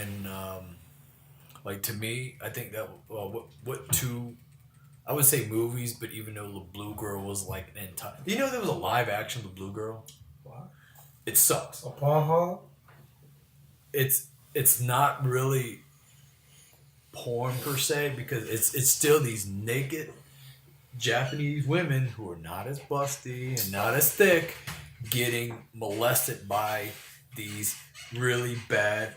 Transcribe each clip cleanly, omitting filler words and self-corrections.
and like to me, I think that what two. I would say movies, but even though the Blue Girl was like an entire... You know there was a live action The Blue Girl? What? It sucks. A porn? It's not really porn per se because it's still these naked Japanese women who are not as busty and not as thick getting molested by these really bad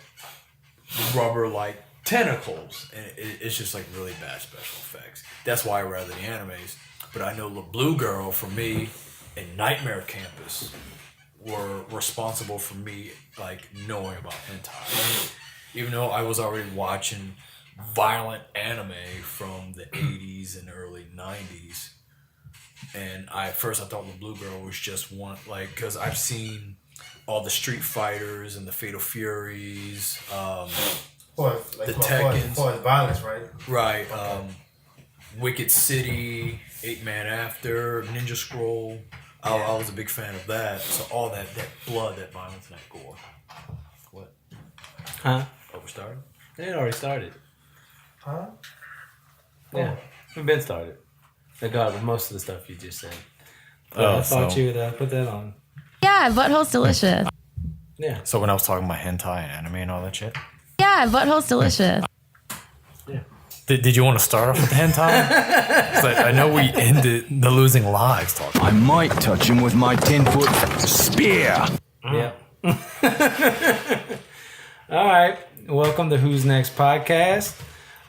rubber-like tentacles, and it's just like really bad special effects. That's why I rather the animes. But I know the Blue Girl for me and Nightmare Campus were responsible for me like knowing about hentai. Even though I was already watching violent anime from the 80s and early 90s, and I thought the Blue Girl was just one, like, because I've seen all the Street Fighters and the Fatal Furies, the Tekkens. For violence, right? Right. Wicked City, 8 Man After, Ninja Scroll. I was a big fan of that. So all that blood, that violence, and that gore. What? Huh? Oh, we started? It already started. Huh? Yeah. We've been started. I got with most of the stuff you just said. Oh, I thought you would put that on. Yeah, butthole's delicious. Yeah. So when I was talking about hentai and anime and all that shit? Yeah, butthole's delicious. Yeah. Did you want to start off with the hentai? 'Cause I know we ended the losing lives talking. I might touch him with my 10-foot spear. Yeah. All right. Welcome to Who's Next podcast.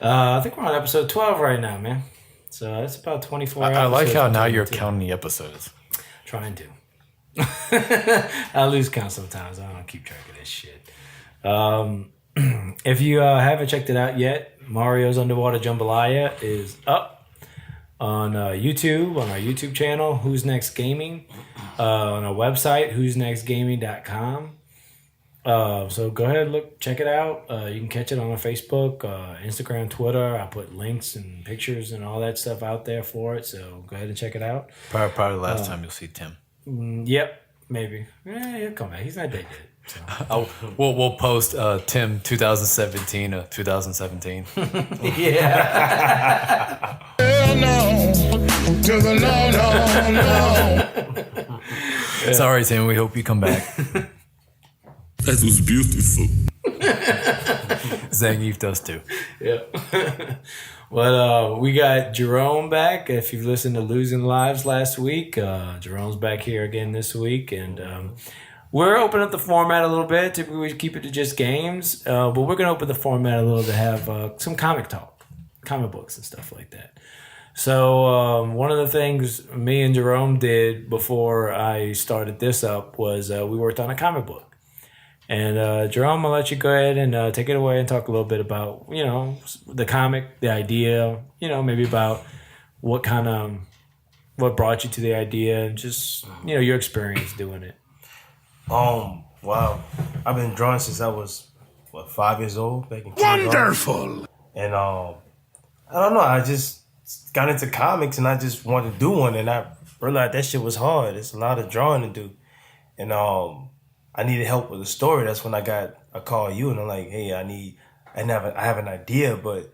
I think we're on episode 12 right now, man. So that's about 24 hours. I like how now you're counting the episodes. Trying to. I lose count sometimes. I don't keep track of this shit. If you haven't checked it out yet, Mario's Underwater Jambalaya is up on YouTube, on our YouTube channel, Who's Next Gaming, on our website, who'snextgaming.com. So go ahead, check it out. You can catch it on our Facebook, Instagram, Twitter. I put links and pictures and all that stuff out there for it. So go ahead and check it out. Probably the last time you'll see Tim. Yep, maybe. He'll come back. He's not dead yet. So. We'll post Tim 2017 of 2017. Yeah. Hell no, to the no. Sorry, Tim. We hope you come back. That was beautiful. Zangief does too. Yep. Well, we got Jerome back. If you've listened to Losing Lives last week, Jerome's back here again this week, and we're opening up the format a little bit. Typically, we keep it to just games, but we're going to open the format a little to have some comic talk, comic books and stuff like that. So one of the things me and Jerome did before I started this up was we worked on a comic book. And Jerome, I'll let you go ahead and take it away and talk a little bit about, the comic, the idea, maybe about what brought you to the idea and just, your experience doing it. Wow. I've been drawing since I was, 5 years old? Back in Wonderful. And I don't know, I just got into comics and I just wanted to do one, and I realized that shit was hard. It's a lot of drawing to do. And I needed help with the story. That's when I called you, and I'm like, hey, I have an idea, but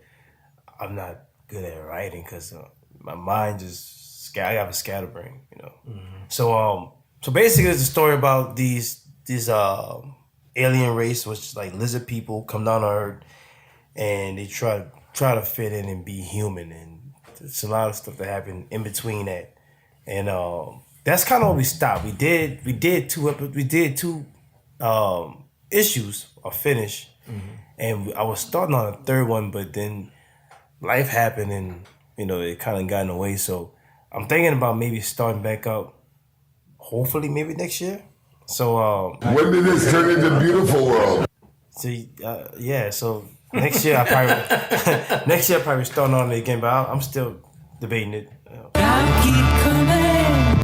I'm not good at writing because my mind just I have a scatterbrain, Mm-hmm. So basically, it's a story about these alien race, which is like lizard people, come down to Earth, and they try to fit in and be human, and it's a lot of stuff that happened in between that, and that's kind of where we stopped. We did two issues or finish, mm-hmm. and I was starting on a third one, but then life happened and it kind of got in the way. So I'm thinking about maybe starting back up, hopefully maybe next year. So When did this turn into beautiful world? so next year I probably starting on it again, but I'm still debating it.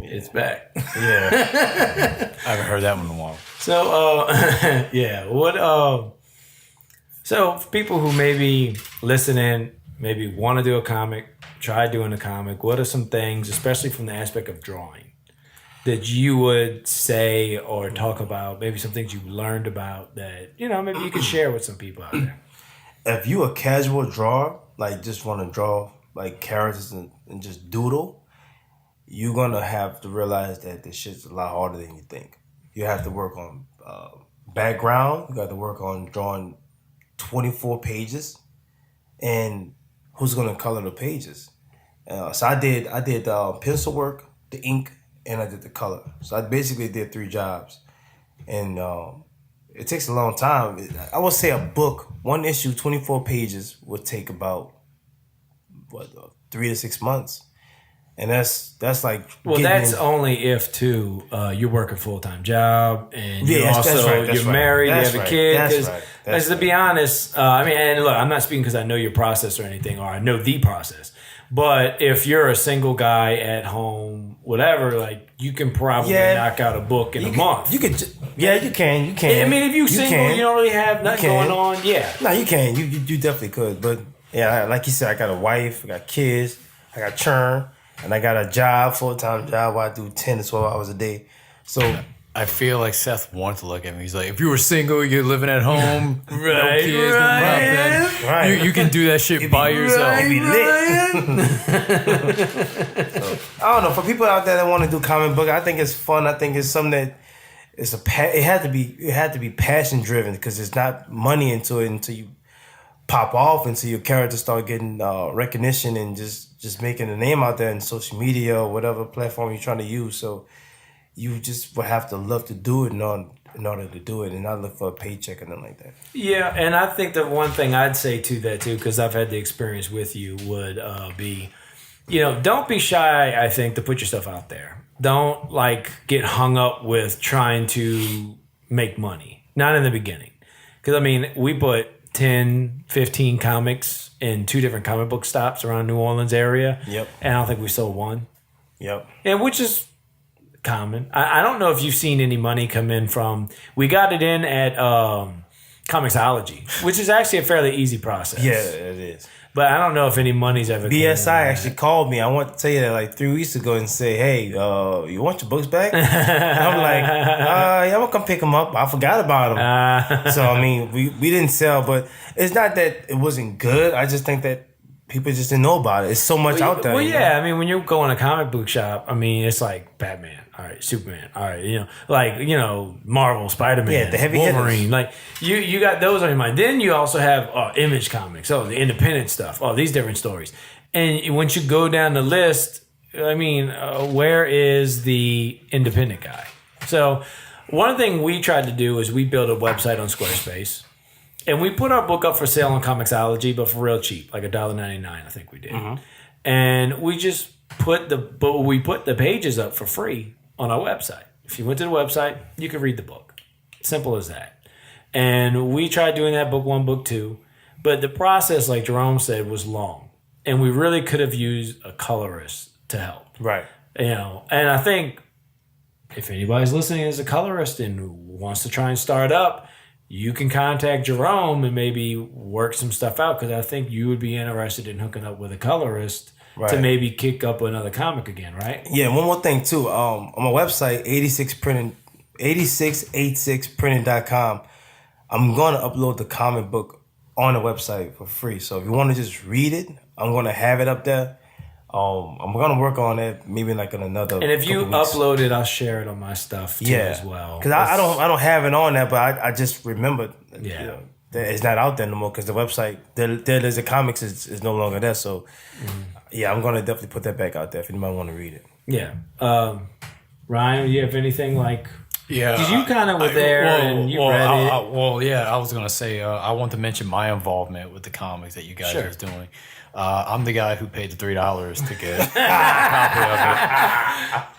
It's back. Yeah. I haven't heard that one in a while. So, yeah. So for people who maybe listening, maybe want to do a comic, try doing a comic, what are some things, especially from the aspect of drawing, that you would say or talk about? Maybe some things you learned about that, maybe you could share with some people out there. If you a casual drawer, like just want to draw like characters and just doodle, you're going to have to realize that this shit's a lot harder than you think. You have to work on background. You got to work on drawing 24 pages. And who's going to color the pages? So I did pencil work, the ink, and I did the color. So I basically did 3 jobs. And it takes a long time. I would say a book, one issue, 24 pages, would take about 3 to 6 months, and that's like that's only if too you're working full-time job and you're that's married, you have a kid. That's to be honest, and look, I'm not speaking because I know your process or anything, or I know the process. But if you're a single guy at home, whatever, like you can probably knock out a book in a month. You could, you can. I mean, if you're single, you don't really have nothing going on. Yeah, no, you can. You definitely could. But yeah, like you said, I got a wife, I got kids, I got churn, and I got a job, full-time job where I do 10 to 12 hours a day. So I feel like Seth wanted to look at me. He's like, if you were single, you're living at home, no kids, no nothing. You can do that shit by yourself. It'd be lit. So, I don't know. For people out there that want to do comic book, I think it's fun. I think it's something that it had to be passion driven, because there's not money into it until you pop off, until your characters start getting recognition and just making a name out there in social media or whatever platform you're trying to use. So you just would have to love to do it in order to do it, and not look for a paycheck or nothing like that. Yeah, and I think the one thing I'd say to that too, because I've had the experience with you, would be, don't be shy, I think, to put yourself out there. Don't get hung up with trying to make money. Not in the beginning. Because we put 10, 15 comics in 2 different comic book stops around New Orleans area. Yep. And I don't think we sold one. Yep. And which is common. I don't know if you've seen any money come in from, we got it in at Comixology, which is actually a fairly easy process. Yeah, it is. But I don't know if any money's ever BSI actually called me. I want to tell you that like 3 weeks ago and say, hey, you want your books back? And I'm like, yeah, I'm going to come pick them up. I forgot about them. So, we didn't sell, but it's not that it wasn't good. I just think that people just didn't know about it. It's so much out there. Well, yeah. When you go in a comic book shop, it's like Batman. All right, Superman. All right, Marvel, Spider-Man, yeah, the heavy Wolverine. hitters. You got those on your mind. Then you also have Image Comics. The independent stuff. These different stories. And once you go down the list, where is the independent guy? So one thing we tried to do is we built a website on Squarespace. And we put our book up for sale on Comixology, but for real cheap, like $1.99, I think we did. Mm-hmm. And we just put the pages up for free on our website. If you went to the website, you could read the book. Simple as that. And we tried doing that book 1, book 2, but the process, like Jerome said, was long, and we really could have used a colorist to help. Right. And I think if anybody's listening as a colorist and wants to try and start up, you can contact Jerome and maybe work some stuff out, because I think you would be interested in hooking up with a colorist to maybe kick up another comic again, right? Yeah, one more thing too. On my website, 8686printing.com, I'm going to upload the comic book on the website for free. So if you want to just read it, I'm going to have it up there. I'm going to work on it maybe in another. And if you weeks. upload it, I'll share it on my stuff too as well. Because I don't have it on there, but I just remembered. That it's not out there no more, because the website there's the comics is no longer there. So I'm going to definitely put that back out there if anybody want to read it. Yeah. Ryan, you have anything like? Yeah. Because you kind of were there and you read it. I was going to say, I want to mention my involvement with the comics that you guys are doing. I'm the guy who paid the $3 to get a copy of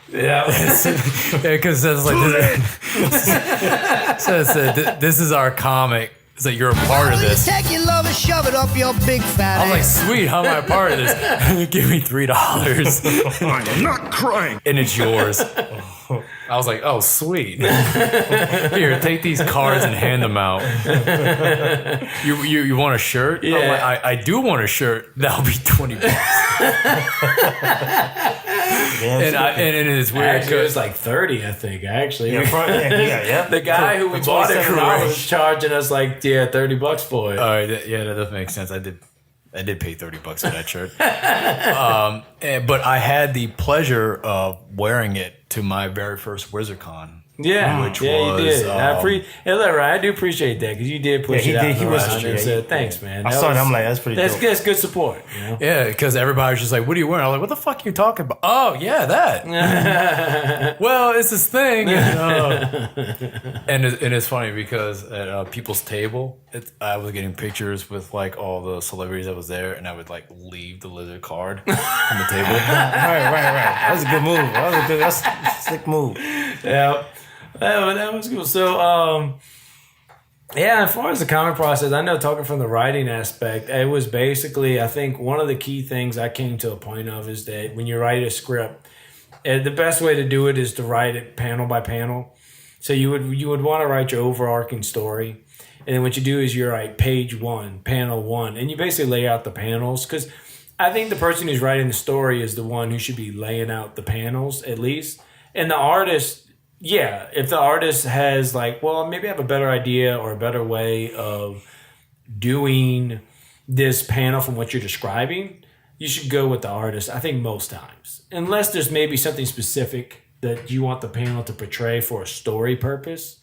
it. Yeah, because it's like this is our comic. It's like, you're a part of this. Take your love and shove it up your big fat I'm like, sweet, how am I a part of this? Give me $3. I'm not crying. And it's yours. I was like, oh, sweet. Here, take these cards and hand them out. You want a shirt? Yeah. I'm like, I do want a shirt. That'll be $20. And it's weird. Actually, it was like 30, I think. Actually, Yeah. the guy who we bought it from was charging us like $30 for it. All right, that does make sense. I did pay $30 for that shirt. But I had the pleasure of wearing it to my very first WizardCon. Yeah, which you was, did. I do appreciate that because you did push it out. He was. And said, thanks, man. I saw it. I'm like, that's pretty. That's dope. good. That's good support. You know? Yeah, because everybody was just like, "What are you wearing?" I was like, "What the fuck are you talking about?" Oh, yeah, that. Well, it's this thing, and it's funny because at people's table, I was getting pictures with like all the celebrities that was there, and I would like leave the lizard card on the table. Right. That was a good move. That's a sick move. Yeah. That was cool. So, as far as the comic process, I know talking from the writing aspect, it was basically, I think one of the key things I came to a point of is that when you write a script, the best way to do it is to write it panel by panel. So you would want to write your overarching story. And then what you do is you write page 1, panel 1, and you basically lay out the panels. Because I think the person who's writing the story is the one who should be laying out the panels at least. And the artist, yeah, if the artist has like, well, maybe I have a better idea or a better way of doing this panel from what you're describing, you should go with the artist, I think most times. Unless there's maybe something specific that you want the panel to portray for a story purpose,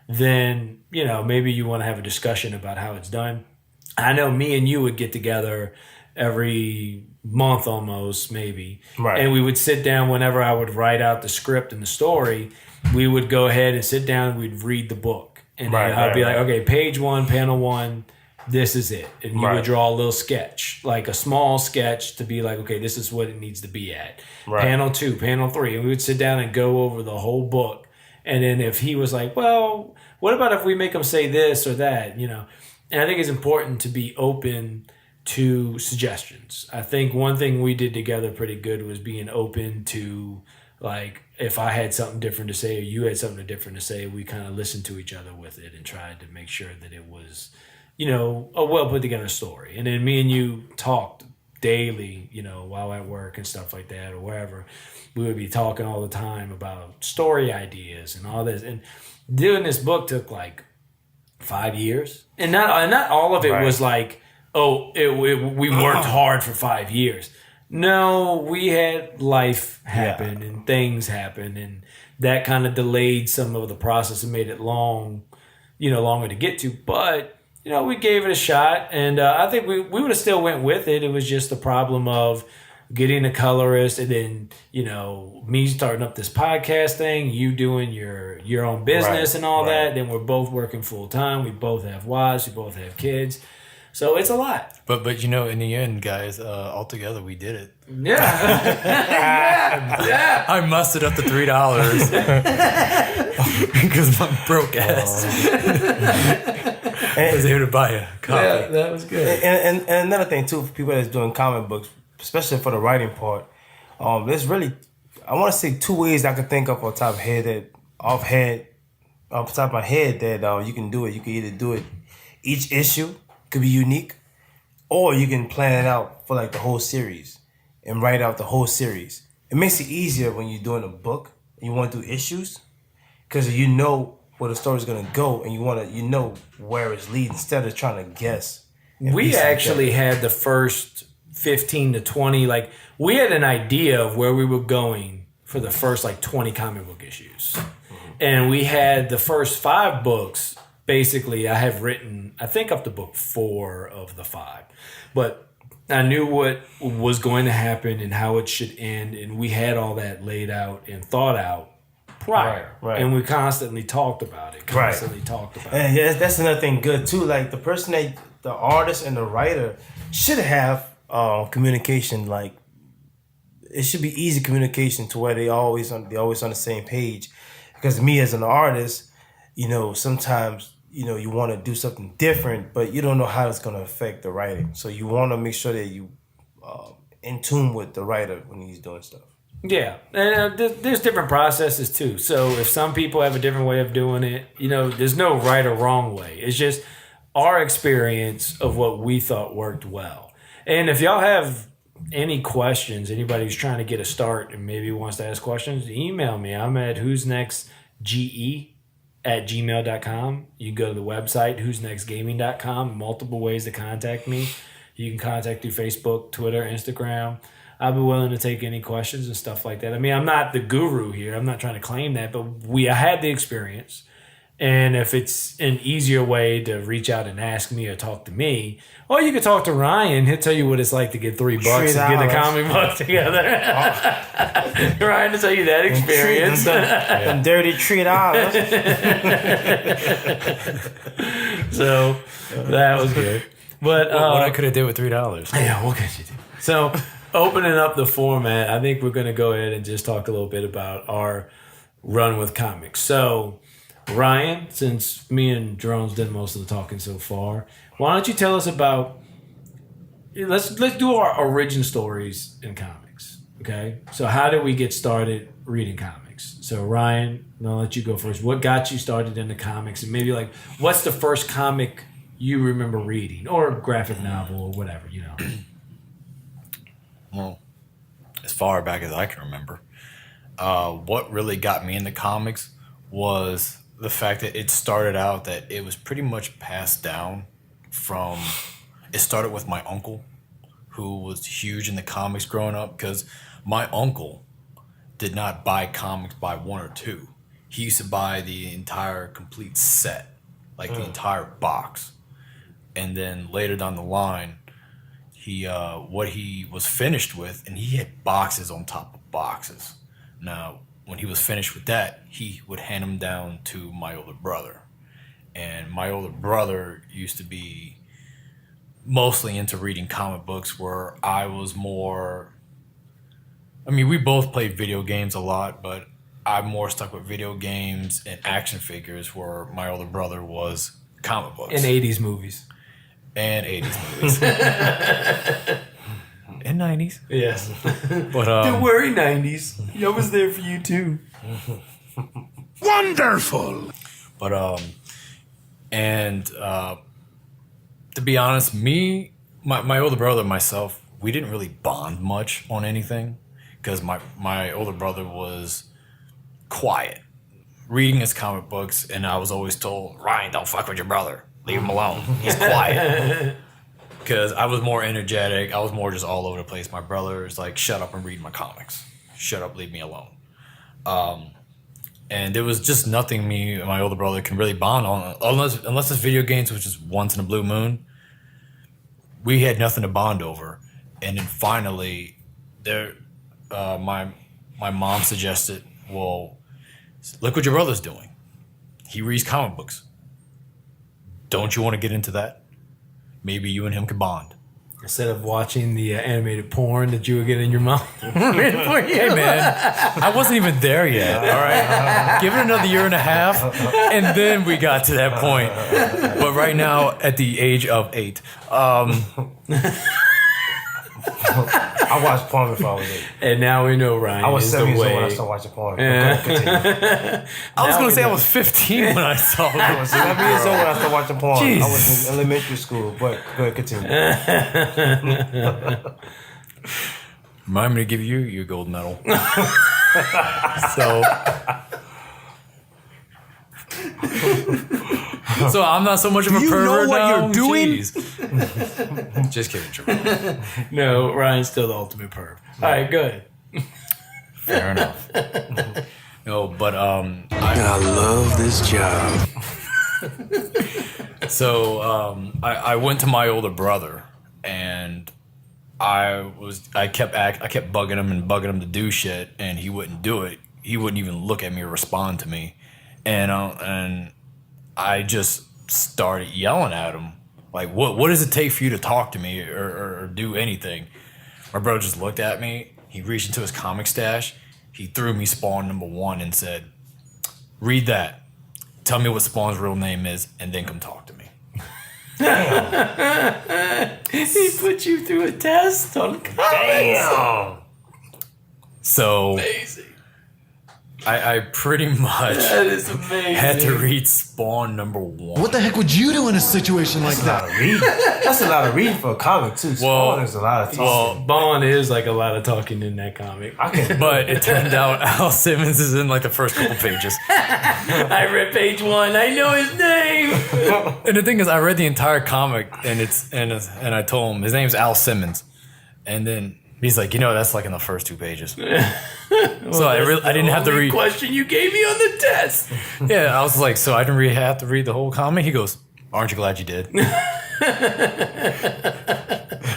then, maybe you want to have a discussion about how it's done. I know me and you would get together every month almost, maybe. Right. And we would sit down whenever I would write out the script and the story. We would go ahead and sit down and we'd read the book. And then I'd be like, okay, page 1, panel 1, this is it. And you would draw a little sketch, like a small sketch to be like, okay, this is what it needs to be at. Right. Panel 2, panel 3. And we would sit down and go over the whole book. And then if he was like, well, what about if we make him say this or that, And I think it's important to be open to suggestions. I think one thing we did together pretty good was being open to, like, if I had something different to say or you had something different to say, we kind of listened to each other with it and tried to make sure that it was, a well put together story. And then me and you talked daily, while at work and stuff like that or wherever. We would be talking all the time about story ideas and all this. And doing this book took like 5 years. And not all of it was like, we worked hard for 5 years. No, we had life happen and things happen, and that kind of delayed some of the process and made it longer to get to. But, we gave it a shot, and I think we would have still went with it. It was just the problem of getting a colorist and then, me starting up this podcast thing, you doing your own business and all that. Then we're both working full time. We both have wives. We both have kids. So it's a lot. But in the end, guys, all together we did it. Yeah. yeah. I mustered up the $3 because my broke ass was able to buy a copy. Yeah, that was good. And another thing too, for people that's doing comic books, especially for the writing part, there's really, I want to say 2 ways I can think of off the top of my head that you can do it. You can either do it each issue. Could be unique, or you can plan it out for like the whole series and write out the whole series. It makes it easier when you're doing a book and you want to do issues, because you know where the story's gonna go and you where it's leading instead of trying to guess. We actually had the first 15 to 20, like we had an idea of where we were going for the first like 20 comic book issues, and we had the first 5 books. Basically, I have written, I think, up to book 4 of the 5. But I knew what was going to happen and how it should end. And we had all that laid out and thought out prior. Right. And we constantly talked about it. And that's another thing good, too. Like, the artist and the writer should have communication. Like, it should be easy communication to where they're always on the same page. Because me as an artist, sometimes you want to do something different, but you don't know how it's going to affect the writing. So you want to make sure that you in tune with the writer when he's doing stuff. Yeah, and there's different processes too. So if some people have a different way of doing it, there's no right or wrong way. It's just our experience of what we thought worked well. And if y'all have any questions, anybody who's trying to get a start and maybe wants to ask questions, email me. I'm at who'snextge@gmail.com. You can go to the website, who'snextgaming.com. Multiple ways to contact me. You can contact through Facebook, Twitter, Instagram. I'll be willing to take any questions and stuff like that. I mean, I'm not the guru here. I'm not trying to claim that, but I had the experience. And if it's an easier way to reach out and ask me or talk to me, or you can talk to Ryan. He'll tell you what it's like to get $3 and get a comic book together. Ryan will tell you that experience. Them dirty $3. So that was good. But what I could have did with $3. Yeah, what could you do? So opening up the format, I think we're going to go ahead and just talk a little bit about our run with comics. So Ryan, since me and Jerome's done most of the talking so far, why don't you tell us about, let's do our origin stories in comics, okay? So how did we get started reading comics? So Ryan, I'll let you go first. What got you started in the comics? And maybe what's the first comic you remember reading, or graphic novel, or whatever, Well, as far back as I can remember, what really got me into comics was the fact that it started out that it was pretty much passed down from. It started with my uncle, who was huge in the comics growing up, because my uncle did not buy comics by one or two. He used to buy the entire complete set, the entire box. And then later down the line, what he was finished with, and he had boxes on top of boxes. Now, when he was finished with that, he would hand them down to my older brother. And my older brother used to be mostly into reading comic books, where I was more... I mean, we both played video games a lot, but I'm more stuck with video games and action figures, where my older brother was comic books. And 80s movies. And 80s movies. And 90s. Yes. But Don't worry, 90s. I was there for you too. Wonderful. But to be honest, my older brother and myself, we didn't really bond much on anything, because my older brother was quiet, reading his comic books, and I was always told, Ryan, don't fuck with your brother. Leave him alone. He's quiet. Because I was more energetic. I was more just all over the place. My brother is like, shut up and read my comics. Shut up, leave me alone. And there was just nothing me and my older brother can really bond on. Unless it's video games, which is once in a blue moon. We had nothing to bond over. And then finally, my mom suggested, well, look what your brother's doing. He reads comic books. Don't you want to get into that? Maybe you and him could bond. Instead of watching the animated porn that you would get in your mouth. Hey, man, I wasn't even there yet, all right? Give it another year and a half, and then we got to that point. But right now, at the age of 8, I watched porn before I was 8. And now we know Ryan I was is 7 the years old way. when I started watching porn. Continue. I was going to say I was 15 when I saw I it. was 7 years old when I started watching porn. Jeez. I was in elementary school, but go ahead, continue. Remind me to give you your gold medal. So I'm not so much of a you pervert know what now? you're doing? Jeez. Just kidding, Jerome. No, Ryan's still the ultimate perv. All right, good. Fair enough. No, but I love this job. So I went to my older brother, and I kept bugging him to do shit, and he wouldn't do it. He wouldn't even look at me or respond to me, and I just started yelling at him, like, what does it take for you to talk to me or do anything? My brother just looked at me. He reached into his comic stash. He threw me Spawn #1 and said, read that. Tell me what Spawn's real name is, and then come talk to me. He put you through a test on comics. Damn. So Amazing. I pretty much That is amazing. had to read Spawn #1. What the heck would you do in a situation like That's a lot that? of reading. That's a lot of reading for a comic too. Spawn is a lot of talking. Spawn is like a lot of talking in that comic. I can, But it turned out Al Simmons is in like the first couple pages. I read page 1. I know his name. And the thing is, I read the entire comic, and I told him his name's Al Simmons, and then he's like, that's like in the first 2 pages. So I didn't have to read. Question you gave me on the test. Yeah, I was like, so I didn't really have to read the whole comic. He goes, "Aren't you glad you did?" I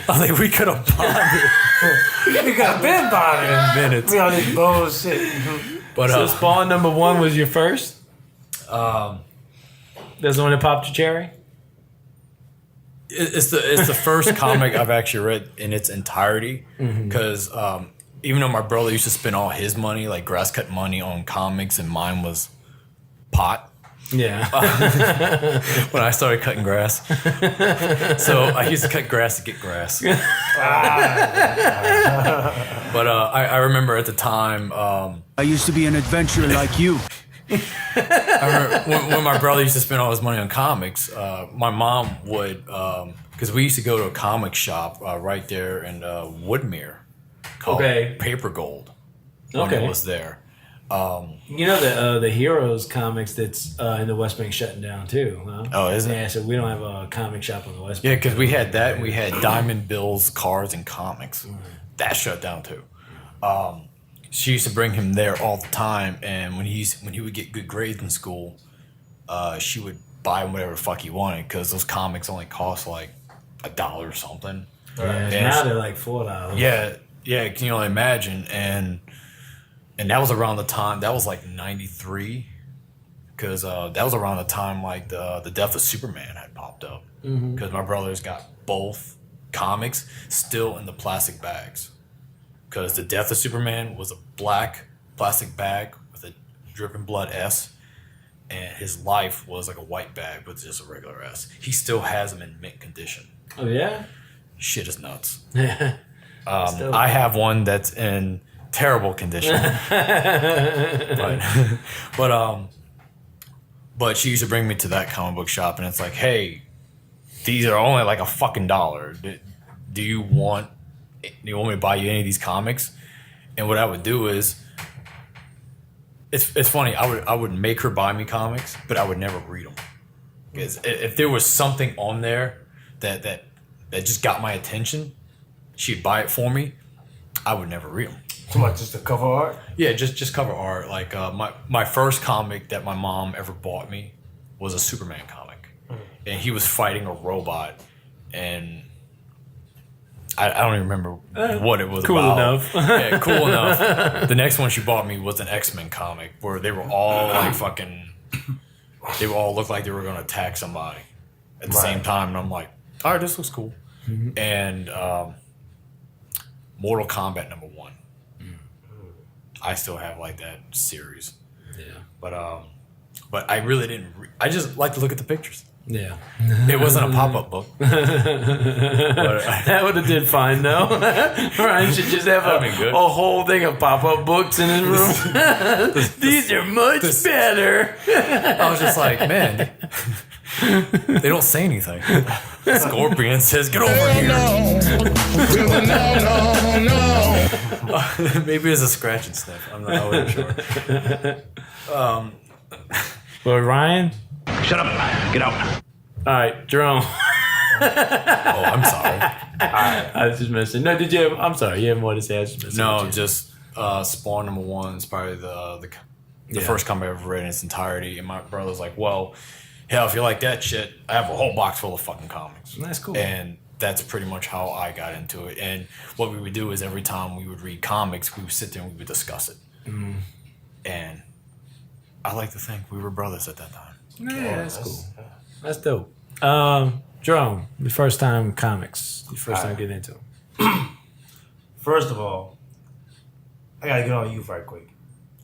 was like, we could have bonded we got been bothering. in minutes. We on this bullshit. But So Spawn #1 was your first? That's the one that popped your cherry? it's the first comic I've actually read in its entirety because even though my brother used to spend all his money, like grass cut money, on comics, and mine was pot. Yeah. When I started cutting grass, so I used to cut grass to get grass. But I remember at the time. I used to be an adventurer like you. I remember when my brother used to spend all his money on comics, my mom would, because we used to go to a comic shop right there in Woodmere called Paper Gold when it was there. You know the Heroes comics that's in the West Bank shutting down too, huh? Oh, is it? Yeah, so we don't have a comic shop on the West Yeah, Bank. because we had that, and we had Diamond Bill's Cards and Comics. That shut down too. She used to bring him there all the time, and when he would get good grades in school, she would buy him whatever the fuck he wanted, because those comics only cost like $1 or something. Yeah, now they're like $4. Yeah, can you only imagine? And that was around the time, that was like 93, because that was around the time like the Death of Superman had popped up, because my brothers got both comics still in the plastic bags, because the Death of Superman was a black plastic bag with a dripping blood S, and his life was like a white bag with just a regular S. He still has them in mint condition. Oh yeah? Shit is nuts. Still. I have one that's in terrible condition. but she used to bring me to that comic book shop, and it's like, hey, these are only like a fucking $1. Do you want me to buy you any of these comics? And what I would do is, it's funny, I would make her buy me comics, but I would never read them. Because if there was something on there that just got my attention, she'd buy it for me, I would never read them. Too much just the cover art? Yeah, just cover art. Like my first comic that my mom ever bought me was a Superman comic, and he was fighting a robot, and I don't even remember what it was Cool about. enough. Yeah, cool enough. The next one she bought me was an X-Men comic where they were all like fucking. They all looked like they were gonna attack somebody at the same time, and I'm like, all right, this looks cool. And Mortal Kombat #1. I still have like that series. Yeah. But I really didn't. I just like to look at the pictures. Yeah. It wasn't a pop-up book. That would have did fine though. Ryan should just have That'd be good. a whole thing of pop-up books in his room. These are much better. I was just like, man, they don't say anything. Scorpion says, "Get over here." No. Maybe it's a scratch and sniff. I wasn't sure. But Ryan, Shut up. Get out. all right, Jerome. Oh, I'm sorry. I was just messing. No, did you have? I'm sorry, you have more to say. I was just messing No, with you. just Spawn #1 is probably the first comic I ever read in its entirety. And my brother's like, well, hell, if you like that shit, I have a whole box full of fucking comics. That's cool. And that's pretty much how I got into it. And what we would do is every time we would read comics, we would sit there and we would discuss it. And I like to think we were brothers at that time. Yeah, that's cool. That's dope. Jerome, the first time comics, the first time getting into them. First of all, I gotta get on you right quick.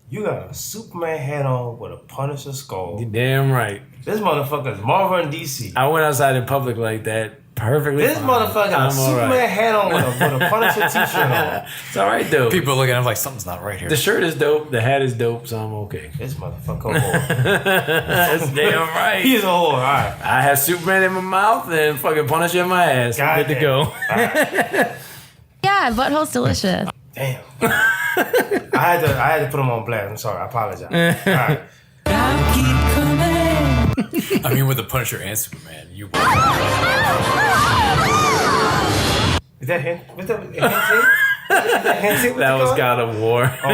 You got a Superman hat on with a Punisher skull. You damn right. This motherfucker is Marvel and DC. I went outside in public like that perfectly This fine. motherfucker got a I'm Superman alright. hat on with a Punisher t-shirt on. It's all right though. People are looking at him like something's not right here. The shirt is dope. The hat is dope, so I'm okay. This motherfucker a whore. That's damn right. He's a whore. All right. I have Superman in my mouth and fucking Punisher in my ass. I'm good to go. Yeah, butthole's delicious. Damn. I had to put him on blast. I'm sorry. I apologize. All right. I mean, with the Punisher and Superman, you. Is that him? Was that him? That was God of War. Oh,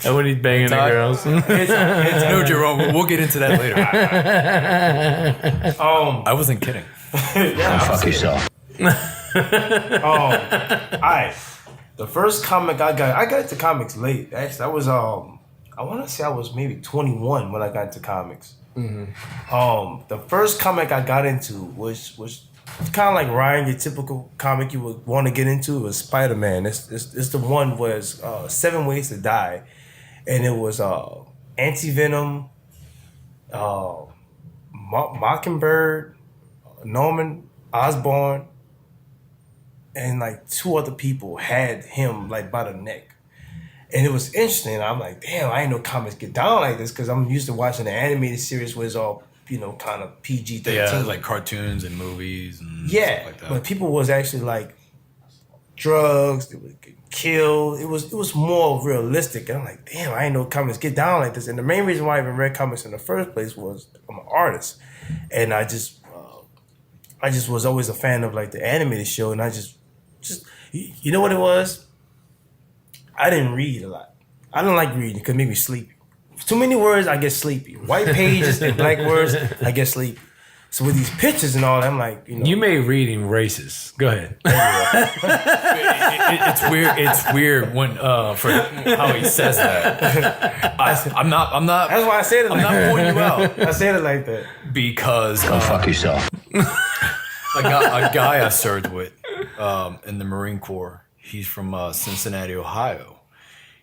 And when he's banging the girls. No, Jerome. We'll get into that later. I wasn't kidding. Fuck yourself. All right. The first comic I got into comics late. Actually, I was I want to say I was maybe 21 when I got into comics. The first comic I got into was kind of like Ryan, your typical comic you would want to get into. It was Spider-Man. It's the one was 7 Ways to Die, and it was Anti-Venom, Mockingbird, Norman Osborn, and like 2 other people had him like by the neck. And it was interesting. I'm like, damn, I ain't know comics get down like this because I'm used to watching the animated series where it's all, kind of PG-13. Yeah, like cartoons and movies and yeah, stuff like that. but people was actually like drugs, they would get killed. It was more realistic. And I'm like, damn, I ain't know comics get down like this. And the main reason why I even read comics in the first place was I'm an artist. And I just was always a fan of like the animated show. And I just you know what it was? I didn't read a lot. I don't like reading. It could make me sleepy. Too many words, I get sleepy. White pages and black words, I get sleepy. So with these pictures and all that, I'm like, You made reading racist. Go ahead. It's weird. It's weird when for how he says that. I'm not. That's why I said it. I'm not pointing you out I said it like that. because Go fuck yourself. a guy I served with in the Marine Corps. He's from Cincinnati, Ohio.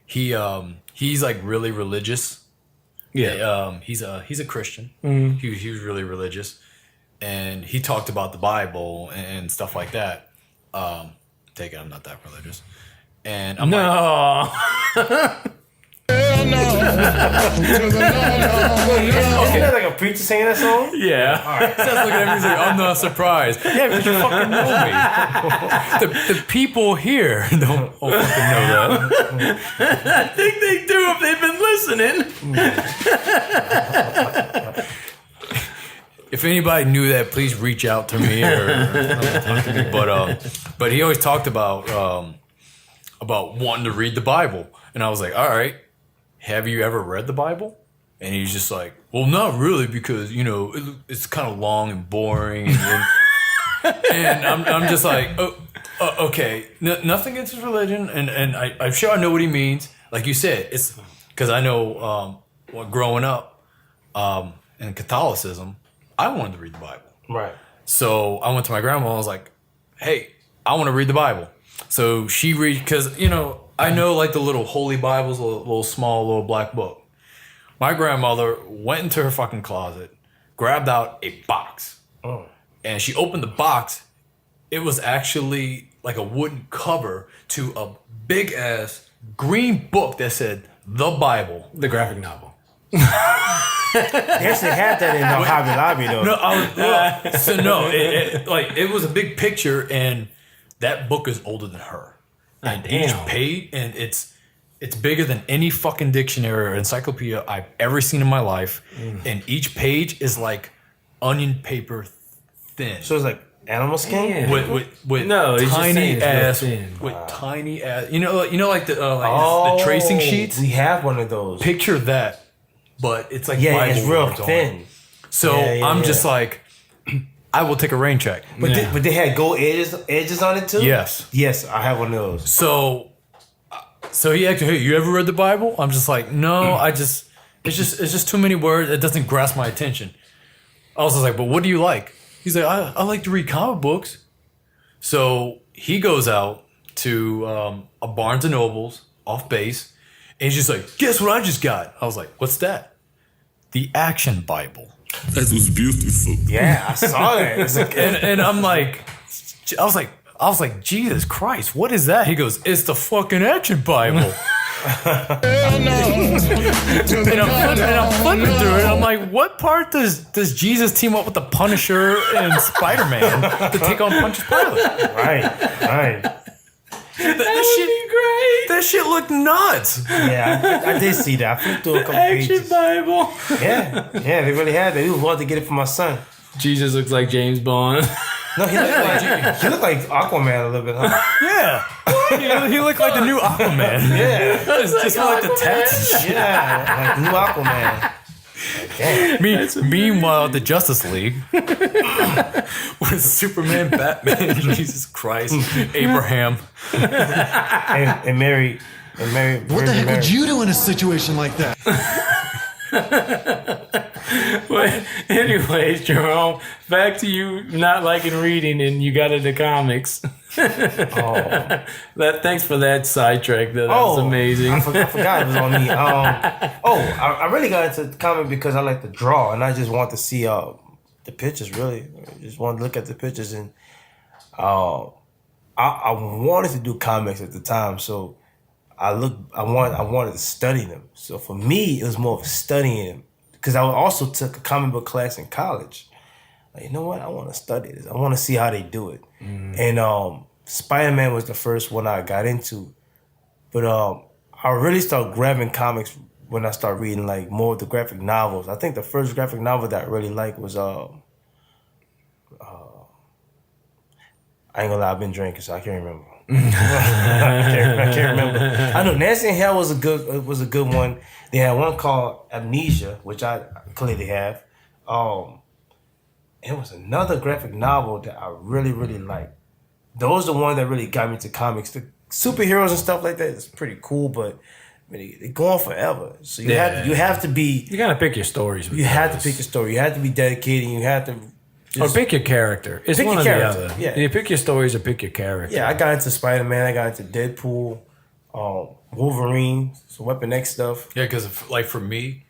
He's like really religious. Yeah. He's a Christian. He was really religious, and he talked about the Bible and stuff like that. Take it, I'm not that religious, and I'm like, Isn't that like a preacher singing that song? Yeah. Seth's looking at me and like, I'm not surprised. Yeah, because you fucking know me. The people here don't fucking know that. I think they do if they've been listening. If anybody knew that, please reach out to me or talk to me. But he always talked about wanting to read the Bible, and I was like, all right, have you ever read the Bible? And he's just like, well, not really, because it's kind of long and boring, and I'm just like, okay, nothing against his religion, and I'm sure I know what he means. Like you said, it's because I know growing up in Catholicism, I wanted to read the Bible. Right. So I went to my grandma and I was like, hey, I want to read the Bible. So she read, because, I know like the little holy Bibles, a little small, little black book. My grandmother went into her fucking closet, grabbed out a box, and she opened the box. It was actually like a wooden cover to a big ass green book that said the Bible. The graphic novel. They actually had that in Hobby Lobby though. No, it was a big picture, and that book is older than her. And each page, and it's bigger than any fucking dictionary or encyclopedia I've ever seen in my life. And each page is like onion paper thin. So it's like animal skin? With No, he's just saying tiny it's real ass thin. tiny ass. Like the tracing sheets. We have one of those. Picture that, but it's like Yeah, Bible it's real words on thin. it. So I'm just like, I will take a rain check. But they had gold edges on it too? Yes. Yes, I have one of those. So he asked, hey, you ever read the Bible? I'm just like, no, it's just too many words. It doesn't grasp my attention. I was just like, but what do you like? He's like, I like to read comic books. So he goes out to a Barnes & Noble's off base, and he's just like, guess what I just got? I was like, what's that? The Action Bible. That was beautiful. Yeah, I saw that. It's like, And I'm like, I was like, Jesus Christ, what is that? He goes, it's the fucking action Bible. And I'm flipping through it. I'm like, what part does Jesus team up with the Punisher and Spider-Man to take on Pontius Pilate? right. That shit looked nuts. Yeah, I did see that. I flipped through a couple Action pages. Bible. Yeah, they really had that. He was wanting to get it for my son. Jesus looks like James Bond. No, he looked like Aquaman a little bit, huh? Yeah. He looked like the new Aquaman. Yeah. Just like the tats and shit. Yeah, like new Aquaman. Meanwhile, the Justice League with Superman, Batman, Jesus Christ, Abraham. And Mary. What the heck would you do in a situation like that? But anyways, Jerome, back to you not liking reading and you got into comics. Thanks for that sidetrack. That was amazing. I forgot it was on me. I really got into the comic because I like to draw and I just want to see the pictures. Really, I just want to look at the pictures and I wanted to do comics at the time, so I wanted to study them. So for me, it was more of studying them because I also took a comic book class in college. Like, you know what? I want to study this. I want to see how they do it. And Spider-Man was the first one I got into, but I really started grabbing comics when I started reading like more of the graphic novels. I think the first graphic novel that I really liked was I ain't gonna lie, I've been drinking, so I can't remember. I can't remember. I know Nancy in Hell was a good one. They had one called Amnesia, which I clearly have. It was another graphic novel that I really, really liked. Those are the ones that really got me to comics. The superheroes and stuff like that is pretty cool, but I mean, they go on forever. So you have to be. You gotta pick your stories. You have to pick your story. You have to be dedicated. You have to. Or pick your character. It's one or the other. Yeah. You pick your stories or pick your character. Yeah, I got into Spider-Man. I got into Deadpool, Wolverine, some Weapon X stuff. Yeah, because like for me,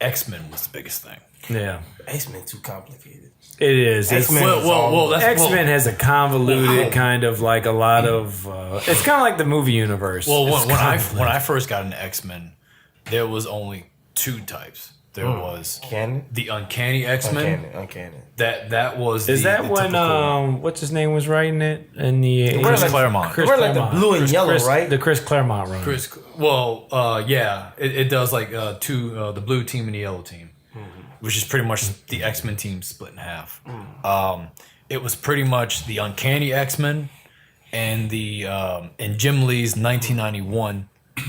X-Men was the biggest thing. Yeah. X-Men too complicated. It is. X-Men X-Men has a convoluted kind of like a lot of. It's kind of like the movie universe. Well, when I first got into X-Men, there was only two types. There was the Uncanny X-Men. Uncanny. That was. Is that when what's his name was writing it in the Chris Claremont? We're like the blue and yellow, right? The Chris Claremont run. Yeah, it does like the blue team and the yellow team, which is pretty much the X-Men team split in half. It was pretty much the Uncanny X-Men and the and Jim Lee's 1991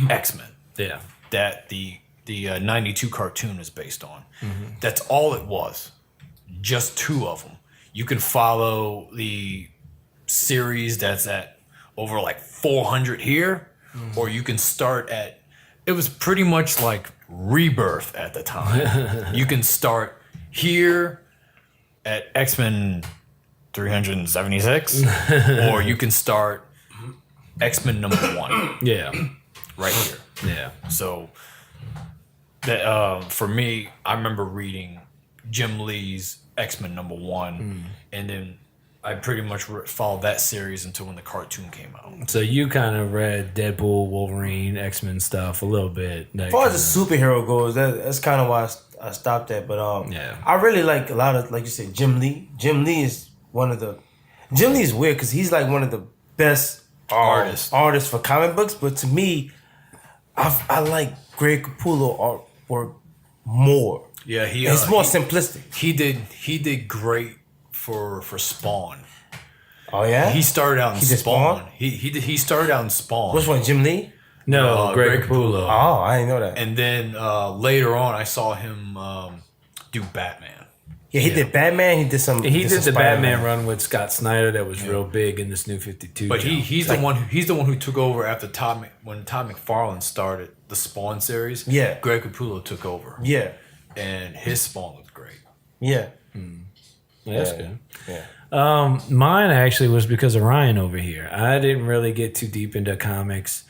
X-Men. Yeah, that the 92 cartoon is based on. That's all it was. Just two of them. You can follow the series that's at over like 400 here, or you can start at, it was pretty much like Rebirth at the time. You can start here at X-Men 376, or you can start X-Men #1. Yeah. Right here. Yeah. So that for me, I remember reading Jim Lee's X-Men #1, and then I pretty much followed that series until when the cartoon came out. So you kind of read Deadpool, Wolverine, X-Men stuff a little bit. As far as the superhero goes, that's kind of why I stopped at. But I really like a lot of, like you said, Jim Lee. Jim Lee is Jim Lee is weird because he's like one of the best artists for comic books. But to me, I like Greg Capullo artwork more. Yeah, it's more simplistic. He did great for Spawn. Oh yeah, he started out in Spawn. He started out in Spawn. Which one, Jim Lee? No, Greg Capullo. Oh, I didn't know that. And then later on, I saw him do Batman. Yeah, he did Batman. He did some. He did the Batman run with Scott Snyder that was real big in this New 52. But he's the one who took over after when Todd McFarlane started the Spawn series. Yeah, Greg Capullo took over. Yeah, and his Spawn looked great. Yeah. That's good. Yeah. Mine actually was because of Ryan over here. I didn't really get too deep into comics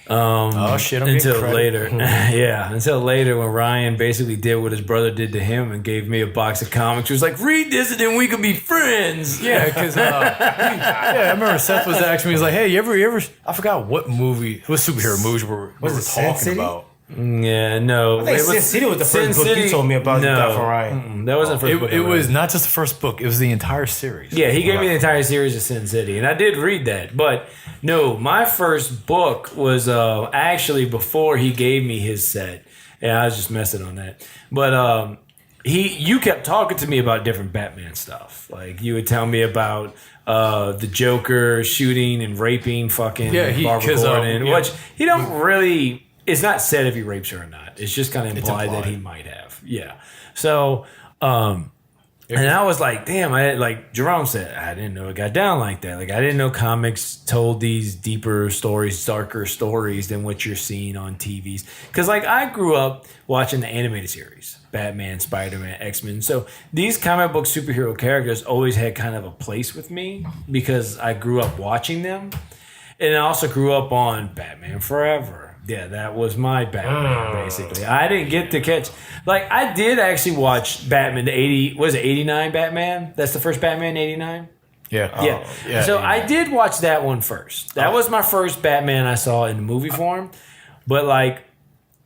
Oh shit! I'm getting Until credit. later. Yeah, until later when Ryan basically did what his brother did to him and gave me a box of comics. He was like, read this and then we could be friends. Yeah, because I remember Seth was asking me, he's like, "Hey, you ever?" I forgot what movie, what superhero movies we were it Sin talking City? about. Yeah, no. I think Sin City was the first book you told me about. No, You got from Ryan. that wasn't the first book. I It read. was not just the first book; it was the entire series. Yeah, he gave me the entire series of Sin City, and I did read that. But no, my first book was actually before he gave me his set, and I was just messing on that. But you kept talking to me about different Batman stuff. Like you would tell me about the Joker shooting and raping fucking Barbara Gordon, which he don't really. It's not said if he rapes her or not. It's just kind of implied that he might have. Yeah. So. And I was like, damn, like Jerome said, I didn't know it got down like that. Like, I didn't know comics told these deeper stories, darker stories than what you're seeing on TVs. Because, like, I grew up watching the animated series, Batman, Spider-Man, X-Men. So these comic book superhero characters always had kind of a place with me because I grew up watching them. And I also grew up on Batman Forever. Yeah, that was my Batman, basically. I didn't get to catch... Like, I did actually watch Batman, the 89 Batman? That's the first Batman, 89? Yeah. Yeah. So I did watch that one first. That was my first Batman I saw in movie form. But, like,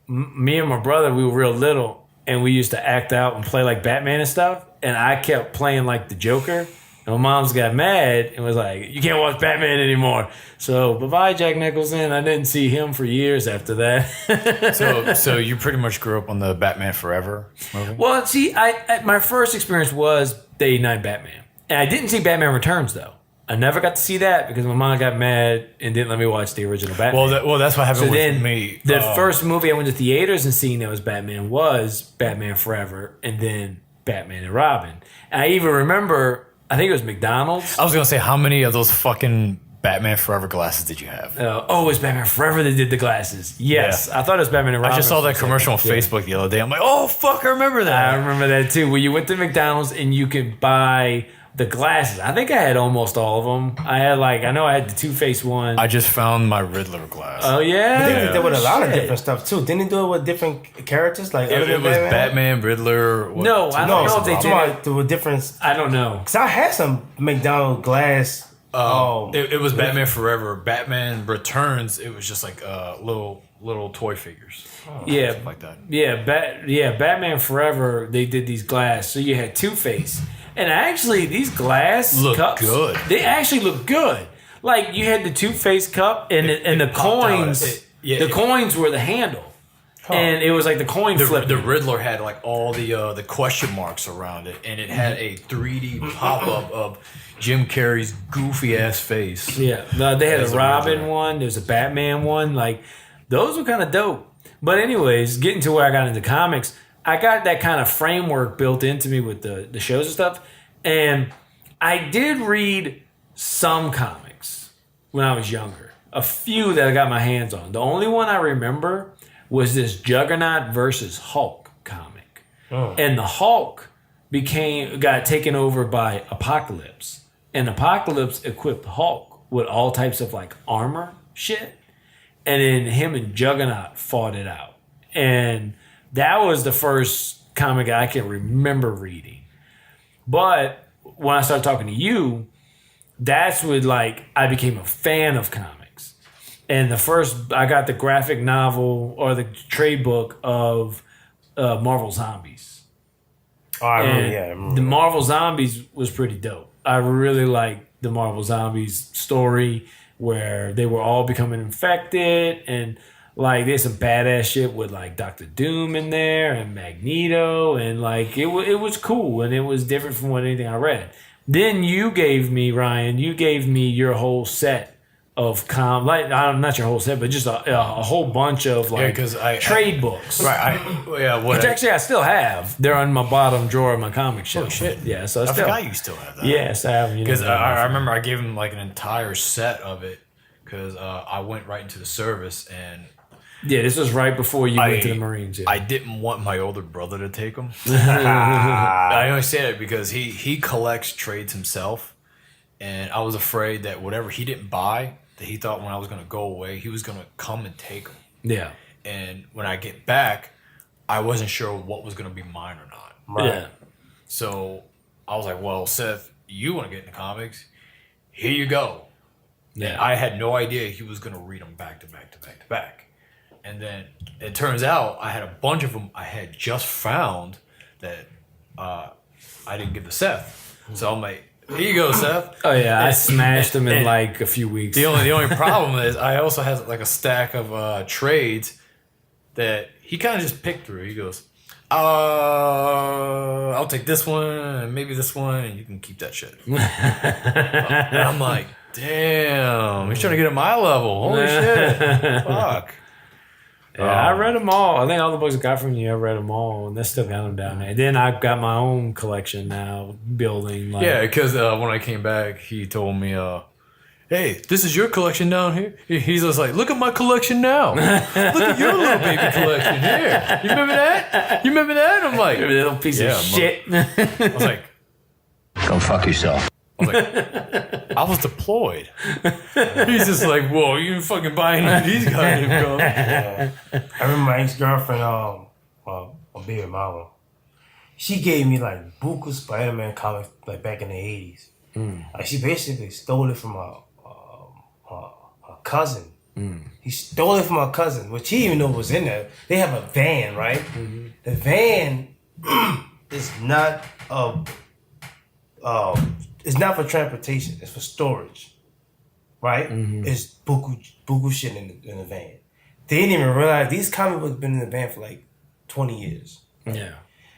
me and my brother, we were real little, and we used to act out and play like Batman and stuff. And I kept playing like the Joker. And my mom's got mad and was like, you can't watch Batman anymore. So, bye-bye, Jack Nicholson. I didn't see him for years after that. So you pretty much grew up on the Batman Forever movie? Well, see, my first experience was the 89 Batman. And I didn't see Batman Returns, though. I never got to see that because my mom got mad and didn't let me watch the original Batman. Well, that's what happened So with then me. the first movie I went to theaters and seen that was Batman Forever, and then Batman and Robin. And I even remember, I think it was McDonald's. I was going to say, how many of those fucking Batman Forever glasses did you have? It was Batman Forever that did the glasses. Yes. Yeah. I thought it was Batman and Robin. I just saw that commercial on Facebook the other day. I'm like, oh, fuck, I remember that. I remember that too. Where you went to McDonald's and you could buy the glasses. I think I had almost all of them. I know I had the Two-Face one. I just found my Riddler glass. Oh, yeah? They did it with a lot of Shit. different stuff too. Didn't they do it with different characters? Like other It than was Batman, Riddler. No, I don't know if they did it. with different. I don't know. Cause I had some McDonald's glass. It was Batman Forever. Batman Returns, it was just like little toy figures. Yeah, Stuff like that. Yeah, Batman Forever, they did these glass. So you had Two-Face. And actually, these glass Look cups, good. They actually look good. Like, you had the Two-Face cup, and the coins, the coins were the handle. And it was like the coin flip. The Riddler had like all the question marks around it, and it had a 3D pop up of Jim Carrey's goofy ass face. Yeah, they had a As a Robin Riddler. one. There's a Batman one. Like, those were kind of dope. But anyways, getting to where I got into comics, I got that kind of framework built into me with the shows and stuff. And I did read some comics when I was younger. A few that I got my hands on. The only one I remember was this Juggernaut versus Hulk comic. And the Hulk got taken over by Apocalypse. And Apocalypse equipped Hulk with all types of like armor shit. And then him and Juggernaut fought it out. And that was the first comic I can remember reading. But when I started talking to you, that's when like I became a fan of comics. And I got the graphic novel or the trade book of Marvel Zombies. Oh, I remember. The Marvel Zombies was pretty dope. I really liked the Marvel Zombies story where they were all becoming infected, and like there's some badass shit with like Doctor Doom in there and Magneto, and like it was cool and it was different from anything I read. Then Ryan, you gave me your whole set of not your whole set, but just a whole bunch of like trade books. Right. Which actually I still have. They're on my bottom drawer of my comic shelf. Oh shit. Yeah, so I forgot you still have that. Yes, I have. Because I remember I gave him like an entire set of it because I went right into the service and yeah, this was right before you went to the Marines. Yeah. I didn't want my older brother to take them. I only say that because he collects trades himself, and I was afraid that whatever he didn't buy, that he thought when I was gonna go away, he was gonna come and take them. Yeah. And when I get back, I wasn't sure what was gonna be mine or not. Right. Yeah. So I was like, well, Seth, you want to get into comics? Here you go. Yeah. And I had no idea he was going to read them back to back to back to back. And then it turns out I had a bunch of them I had just found that I didn't give to Seth. So I'm like, here you go, Seth. Oh yeah, I smashed them in and like a few weeks. The only problem is I also have like a stack of trades that he kind of just picked through. He goes, I'll take this one and maybe this one, and you can keep that shit. And I'm like, damn, he's trying to get at my level. Holy shit. Fuck. Yeah, I read them all. I think all the books I got from you, I read them all, and I still got them down there. Then I've got my own collection now, building. Like, Yeah, because when I came back, he told me, hey, this is your collection down here. He's just like, look at my collection now. Look at your little baby collection here. You remember that? You remember that? I'm like, little piece of shit. I was like, Go fuck yourself. I was like, I was deployed. He's just like, whoa, you didn't fucking buy any of these goddamn guns. Yeah. I remember my ex-girlfriend, my baby mama, she gave me like buku Spider-Man comics like back in the 80s. Like she basically stole it from her cousin. He stole it from her cousin, which he didn't even know was in there. They have a van, right? The van is not it's not for transportation. It's for storage, right? It's buku shit in the van. They didn't even realize these comic books been in the van for like 20 years. Yeah.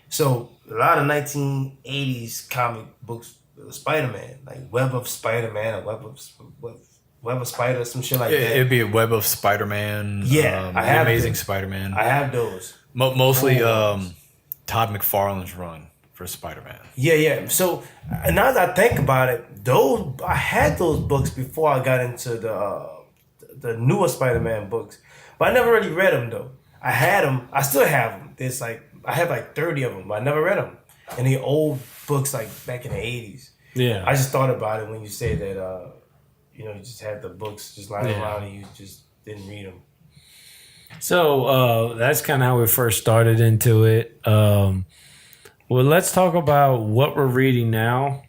So a lot of 1980s comic books, Spider-Man, like Web of Spider-Man or Web of Spider, some shit like that. It'd be a Web of Spider-Man. Yeah, I have Amazing them. Spider-Man. I have those. Mostly Todd McFarlane's run for Spider-Man. Yeah. So now that I think about it, I had those books before I got into the newer Spider-Man books, but I never really read them though. I had them. I still have them. There's like I have like 30 of them, but I never read them. And the old books like back in the 80s. Yeah. I just thought about it when you say that. You just had the books just lying around and you just didn't read them. So that's kind of how we first started into it. Well, let's talk about what we're reading now,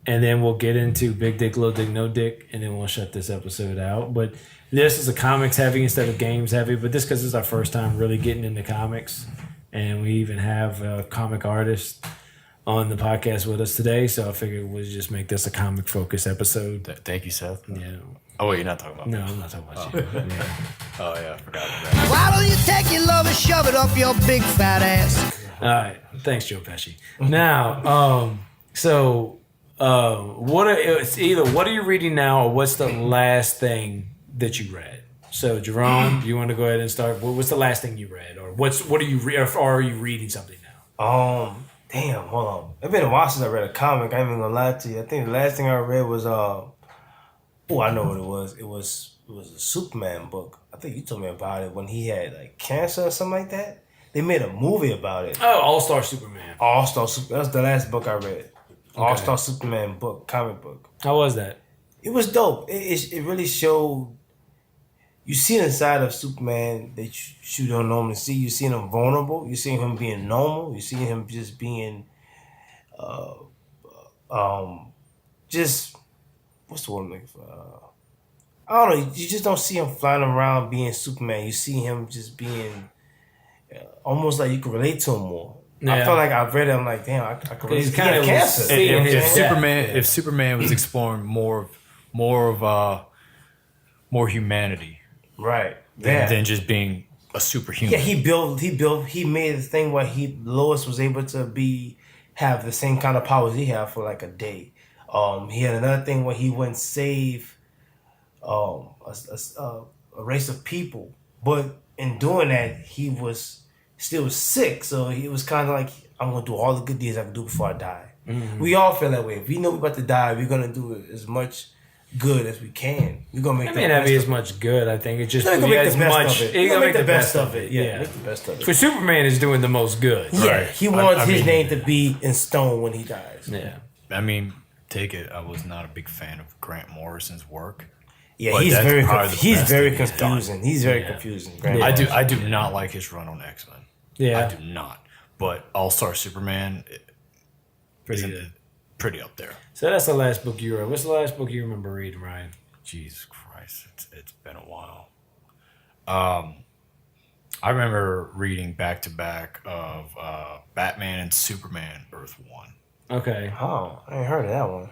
and then we'll get into Big Dick, Little Dick, No Dick, and then we'll shut this episode out. But this is a comics heavy instead of games heavy, but this because it's our first time really getting into comics, and we even have a comic artist on the podcast with us today, so I figured we'll just make this a comic focused episode. Thank you, Seth. Yeah. Oh, wait, you're not talking about me. No, I'm not talking about you. Yeah. Oh, yeah, I forgot about that. Why don't you take your love and shove it up your big fat ass? All right. Thanks, Joe Pesci. Now, it's either what are you reading now or what's the last thing that you read? So, Jerome, you want to go ahead and start? What's the last thing you read? Or what are you or are you reading something now? Damn, hold on. It's been a while since I read a comic. I ain't even gonna lie to you. I think the last thing I read was I know what it was. It was a Superman book. I think you told me about it when he had like cancer or something like that. They made a movie about it. Oh, All-Star Superman. All-Star Superman. That's the last book I read. All-Star Superman book, comic book. How was that? It was dope. It really showed. You see inside of Superman that you don't normally see. You see him vulnerable. You see him being normal. You see him just being, just what's the word I'm looking for? I don't know. You just don't see him flying around being Superman. You see him just being almost like you can relate to him more. Yeah. I felt like I read it. I'm like, damn, I can relate. He's He had kinda cancer. seeing his If Superman was exploring more humanity, Right. than just being a superhuman. Yeah, he made a thing where Lois was able to have the same kind of powers he had for like a day. He had another thing where he went save a race of people, but in doing that he was still sick. So he was kind of like, I'm gonna do all the good deeds I can do before I die. Mm-hmm. We all feel that way. If we know we're about to die, we're gonna do as much good as we can. We're gonna make. It may not be as much good. I think it's just make as the best much. of it. You're gonna make the best of it. Yeah, make the best of it. For Superman is doing the most good. Yeah, Right. he wants I his mean- name to be in stone when he dies. Yeah. I mean, take it. I was not a big fan of Grant Morrison's work. Yeah, But he's that's very probably the he's best very thing he's done. confusing. He's very Yeah. confusing. Yeah. I do not like his run on X-Men. Yeah. I do not. But All-Star Superman Pretty isn't good. pretty up there. So that's the last book you read. What's the last book you remember reading, Ryan? Jesus Christ, it's been a while. I remember reading back to back of Batman and Superman Earth One. Okay. Oh, I ain't heard of that one.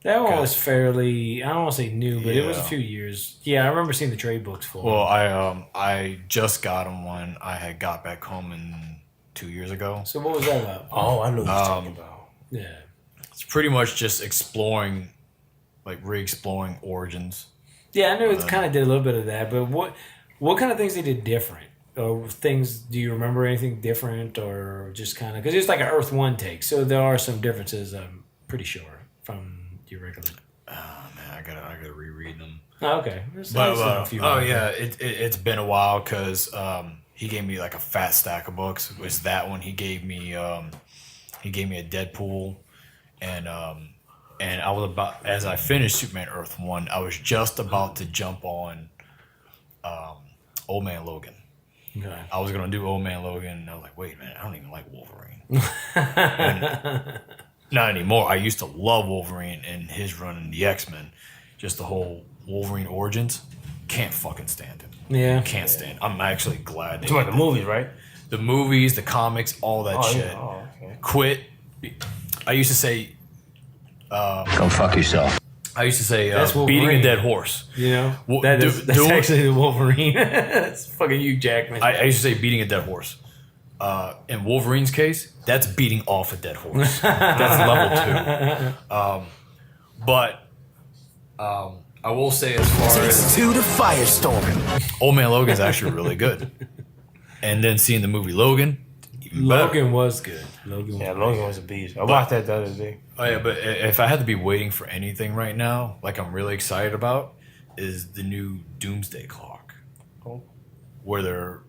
That one was fairly, I don't want to say new, but it was a Yeah. few years. Yeah, I remember seeing the trade books for Well, it. I just got them when I had got back home 2 years ago. So what was that about? Oh, I know what you're talking about. Yeah. It's pretty much just exploring, like re-exploring origins. Yeah, I know it kind of did a little bit of that, but what kind of things they did different? Or things, do you remember anything different or just kind of, because it's like an Earth 1 take, so there are some differences, I'm pretty sure, from your regular. Man, I gotta reread them. Oh, okay. There's But, a few oh on yeah, there. it's been a while because he gave me like a fat stack of books. It was that one he gave me a Deadpool, and I was about, as I finished Superman Earth 1, I was just about to jump on Old Man Logan. Okay. I was gonna do Old Man Logan, and I was like, wait, man, I don't even like Wolverine. Not anymore. I used to love Wolverine and his run in the X-Men. Just the whole Wolverine origins. Can't fucking stand him. Yeah. Can't stand. I'm actually glad. Talking about the movies, right? The movies, the comics, all that shit. Yeah. Oh, okay. Quit. I used to say. Go fuck yourself. I used to say That's beating a Wolverine. dead horse. You know? Well, That's do it. actually the Wolverine. That's fucking Hugh Jackman. I used to say beating a dead horse. In Wolverine's case, that's beating off a dead horse. That's level 2. But I will say, as far as To the firestorm. Old Man Logan's actually really good. And then seeing the movie Logan, even better. Logan was good. Logan was Yeah, good. Logan was a beast. I watched that the other day. Oh yeah, but if I had to be waiting for anything right now, like I'm really excited about, is the new Doomsday Clock, where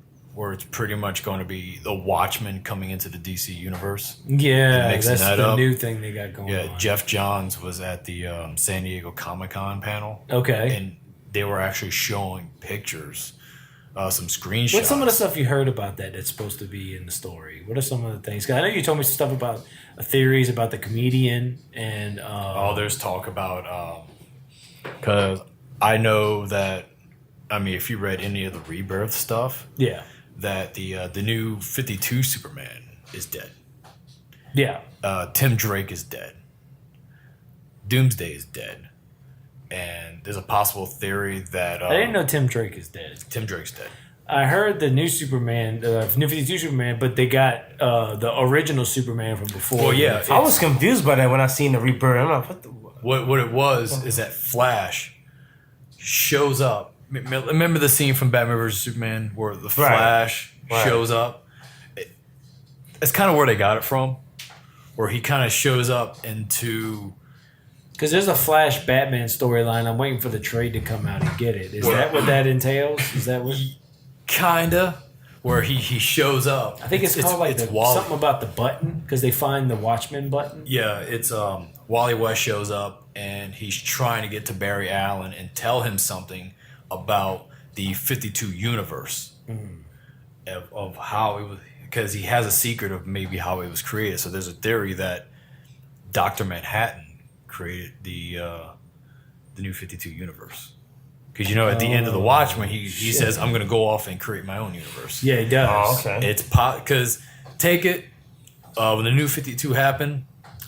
it's pretty much going to be the Watchmen coming into the DC universe. Yeah, mixing that's that the up. new thing they got going Yeah, on. Jeff Johns was at the San Diego Comic-Con panel, Okay. and they were actually showing pictures, some screenshots. What's some of the stuff you heard about that's supposed to be in the story? What are some of the things? 'Cause I know you told me some stuff about theories about the comedian and. Oh, there's talk about because I know that. I mean, if you read any of the Rebirth stuff, Yeah. that the new 52 Superman is dead. Yeah. Tim Drake is dead. Doomsday is dead, and there's a possible theory that I didn't know Tim Drake is dead. Tim Drake's dead. I heard the new Superman, new 52 Superman, but they got the original Superman from before. Well, yeah, I was confused by that when I seen the rebirth. I'm like, what the? What it was is that Flash shows up. Remember the scene from Batman vs Superman where the Flash shows up? It's kind of where they got it from, where he kind of shows up into. Because there's a Flash Batman storyline. I'm waiting for the trade to come out and get it. Is that what that entails? Is that what? Kinda, where he shows up. I think it's called like Wally. something about the button because they find the Watchmen button. Yeah, it's Wally West shows up and he's trying to get to Barry Allen and tell him something about the 52 universe of how it was, because he has a secret of maybe how it was created. So there's a theory that Dr. Manhattan created the new 52 universe. Because at the end of the Watchmen, he says, "I'm going to go off and create my own universe." Yeah, he does. Oh, okay. It's because take it when the new 52 happened.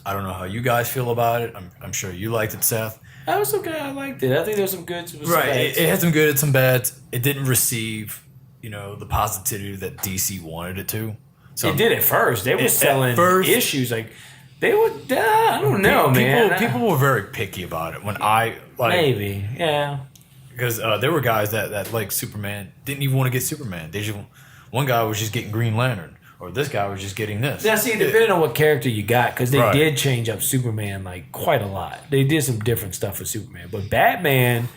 I don't know how you guys feel about it. I'm sure you liked it, Seth. That was okay. I liked it. I think there was some good. Right. It had some good and some bads. It didn't receive, the positivity that DC wanted it to. So It did at first. They were At selling first- issues like they would. I don't know, man. People were very picky about it when I Maybe, yeah. because there were guys that like Superman didn't even want to get Superman. One guy was just getting Green Lantern, or this guy was just getting this. Now, see, depending on what character you got, because they Right. did change up Superman like quite a lot. They did some different stuff with Superman, but Batman,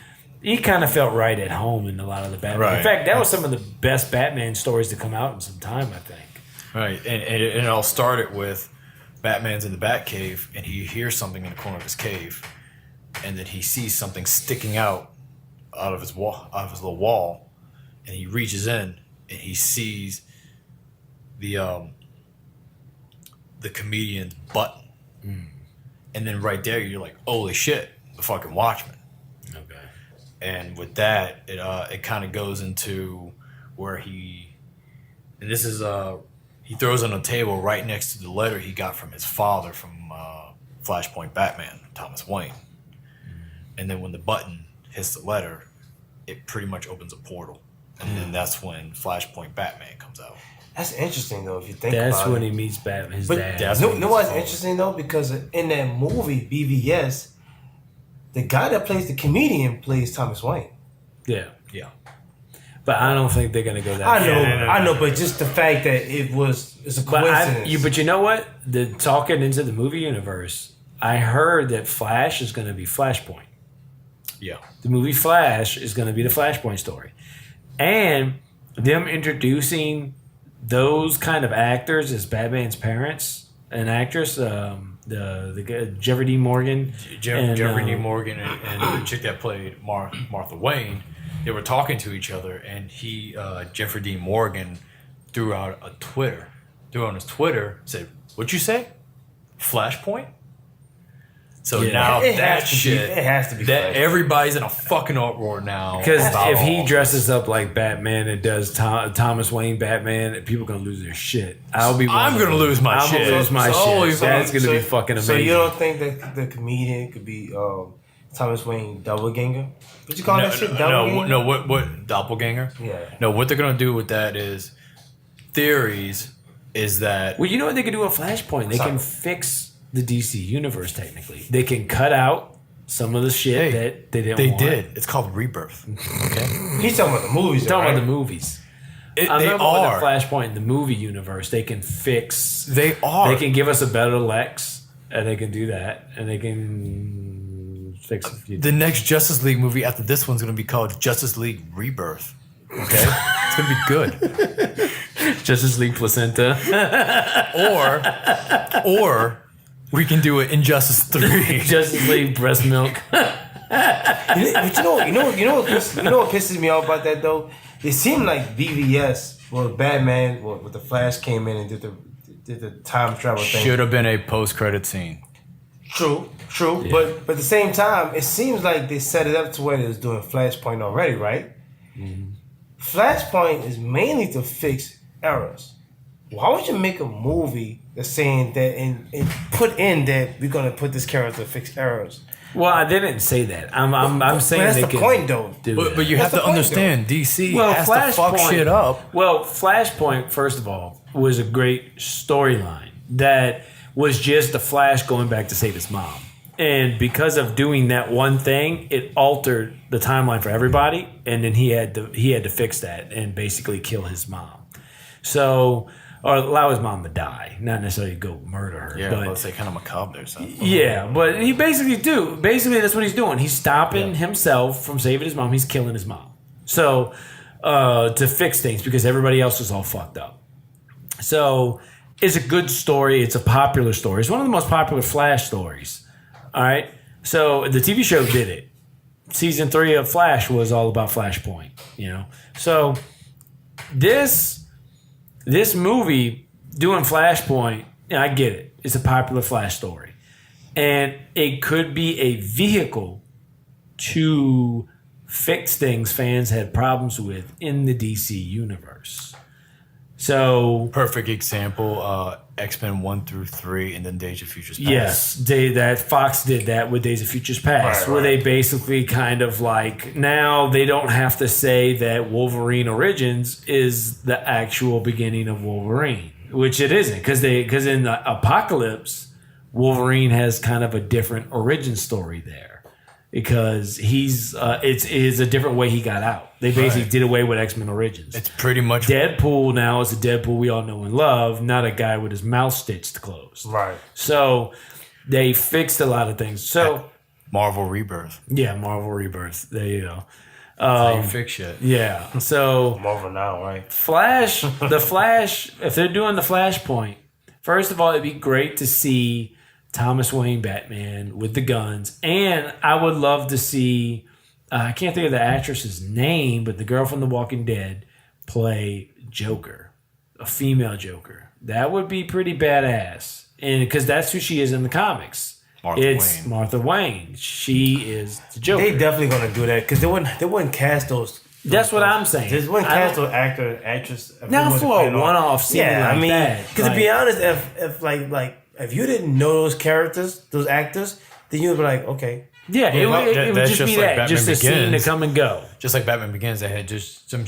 he kind of felt right at home in a lot of the Batman. Right. In fact, that was some of the best Batman stories to come out in some time, I think. Right, and it all started with Batman's in the Batcave, and he hears something in the corner of his cave, and then he sees something sticking out out of his little wall, and he reaches in and he sees the comedian's button, and then right there you're like, holy shit, the fucking Watchmen. Okay. And with that, it kind of goes into where he throws on a table right next to the letter he got from his father from Flashpoint Batman, Thomas Wayne. And then when the button hits the letter, it pretty much opens a portal. And then that's when Flashpoint Batman comes out. That's interesting though, if you think about it. That's when he meets Batman, his dad. You know what's interesting though? Because in that movie, BVS, the guy that plays the comedian plays Thomas Wayne. Yeah. Yeah. But I don't think they're gonna go that far. I know, but just the fact that it's a coincidence. But you know what? Talking into the movie universe, I heard that Flash is gonna be Flashpoint. Yeah. The movie Flash is gonna be the Flashpoint story. And them introducing those kind of actors as Batman's parents and actress, the Jeffrey D. Morgan. Jeffrey D. Morgan and the chick that played Martha Wayne, they were talking to each other, and Jeffrey D. Morgan threw on his Twitter, said, "What'd you say? Flashpoint?" So now it that has to shit, it has to be that Flashpoint. everybody's in a fucking uproar now. Because about if he all dresses up like Batman and does Thomas Wayne Batman, people are gonna lose their shit. I'm gonna lose my shit. I'm gonna lose my shit. That's gonna be fucking amazing. So you don't think that the comedian could be Thomas Wayne doppelganger? What you call that shit? Doppelganger? No, what doppelganger? Yeah. No, what they're gonna do with that is theories is that Well, you know what they can do with Flashpoint? They can fix the DC universe. Technically, they can cut out some of the shit that they didn't want. They did. It's called Rebirth. Okay. He's talking about the movies. Talking right? about the movies. They With the are. Flashpoint in the movie universe. They can fix. They are. They can give us a better Lex, and they can do that, and they can fix a few. The next Justice League movie after this one's going to be called Justice League Rebirth. Okay? It's going to be good. Justice League placenta. Or we can do it Injustice 3. Justice League breast milk. But you know what pisses me off about that though? It seemed like BVS, Batman, with the Flash came in and did the time travel thing. Should have been a post-credit scene. True. Yeah. But at the same time, it seems like they set it up to where they was doing Flashpoint already, right? Mm-hmm. Flashpoint is mainly to fix errors. Why would you make a movie that's saying that and put in that we're gonna put this character to fix errors? Well, they didn't say that. I'm saying that's they the can point, though. But you have to understand, DC has to fuck shit up. Well, Flashpoint, first of all, was a great storyline that was just the Flash going back to save his mom. And because of doing that one thing, it altered the timeline for everybody. And then he had to fix that and basically kill his mom. So, or allow his mom to die, not necessarily go murder her. Yeah, but let's say kind of macabre or something. yeah, but he basically that's what he's doing. He's stopping himself from saving his mom. He's killing his mom. So to fix things because everybody else is all fucked up. So it's a good story. It's a popular story. It's one of the most popular Flash stories. All right. So the TV show did it. Season 3 of Flash was all about Flashpoint. So this movie doing Flashpoint, I get it. It's a popular Flash story. And it could be a vehicle to fix things fans had problems with in the DC universe. So Perfect example, X-Men 1 through 3 and then Days of Futures Past. yes, that Fox did that with Days of Futures Past, where they basically kind of like now they don't have to say that Wolverine Origins is the actual beginning of Wolverine, which it isn't, because in the Apocalypse, Wolverine has kind of a different origin story there. Because it's a different way he got out. They basically did away with X-Men Origins. It's pretty much Deadpool now is the Deadpool we all know and love, not a guy with his mouth stitched closed. Right. So they fixed a lot of things. So Marvel Rebirth. yeah, Marvel Rebirth. There you go. That's how you fix shit. Yeah. So Marvel now, right? the Flash, if they're doing the Flashpoint, first of all, it'd be great to see Thomas Wayne Batman with the guns, and I would love to see I can't think of the actress's name, but the girl from The Walking Dead play Joker, a female Joker. That would be pretty badass, and because that's who she is in the comics. It's Martha Wayne. She is the Joker. They definitely gonna do that because they wouldn't cast those. That's what I'm saying. They wouldn't cast those actress. Not for a one-off scene like that. Because to be honest, if you didn't know those characters, those actors, then you'd be like, okay. Yeah, it would just be like that. Just a scene to come and go. Just like Batman Begins, they had just some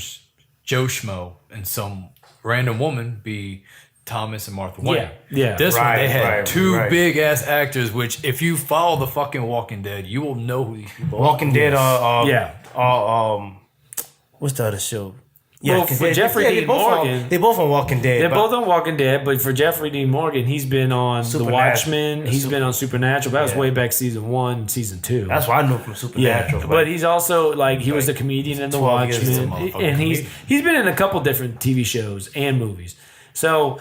Joe Schmo and some random woman be Thomas and Martha Wayne. Yeah. This one, they had two big-ass actors, which if you follow the fucking Walking Dead, you will know who these people are. Walking Dead what's the other show? Yeah, well, for Jeffrey Dean Morgan, they both on Walking Dead. They're both on Walking Dead, but for Jeffrey Dean Morgan, he's been on The Watchmen. He's been on Supernatural. That was way back season 1, season 2. That's what I knew from Supernatural. Yeah, but he's also he was the comedian in The Watchmen, and he's been in a couple different TV shows and movies. So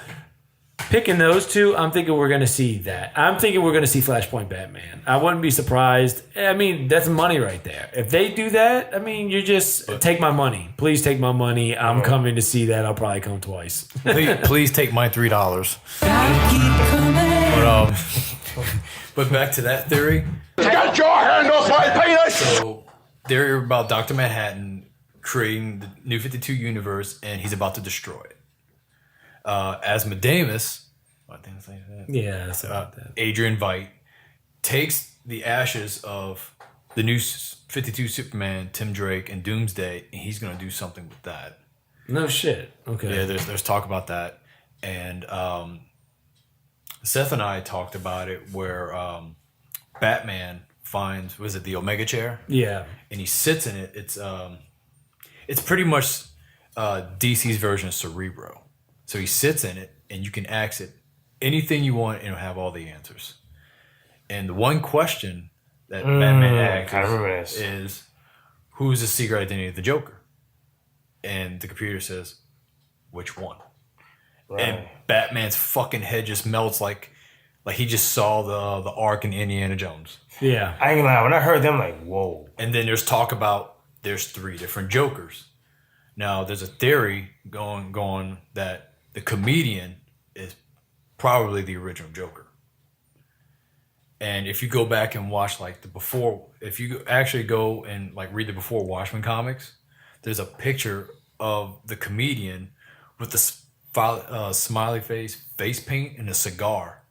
picking those two, I'm thinking we're going to see that. I'm thinking we're going to see Flashpoint Batman. I wouldn't be surprised. I mean, that's money right there. If they do that, I mean, you just take my money. Please take my money. I'm coming to see that. I'll probably come twice. Please take my $3. But back to that theory. Get your hand off my penis! So they're about Dr. Manhattan creating the New 52 universe, and he's about to destroy it. Asmodeus, that's about that. Adrian Veidt, takes the ashes of the new 52 Superman, Tim Drake, and Doomsday, and he's going to do something with that. No shit. Okay. Yeah, there's talk about that. And Seth and I talked about it where Batman finds, was it the Omega chair? Yeah. And he sits in it. It's pretty much DC's version of Cerebro. So he sits in it, and you can ask it anything you want, and it'll have all the answers. And the one question that Batman asks is, who's the secret identity of the Joker? And the computer says, which one? Right. And Batman's fucking head just melts like he just saw the arc in Indiana Jones. Yeah. I ain't gonna lie, when I heard them, like, whoa. And then there's talk about there's 3 different Jokers. Now, there's a theory going that the comedian is probably the original Joker. And if you go back and watch like the before, if you actually go and like read the before Watchmen comics, there's a picture of the comedian with the smiley face paint and a cigar.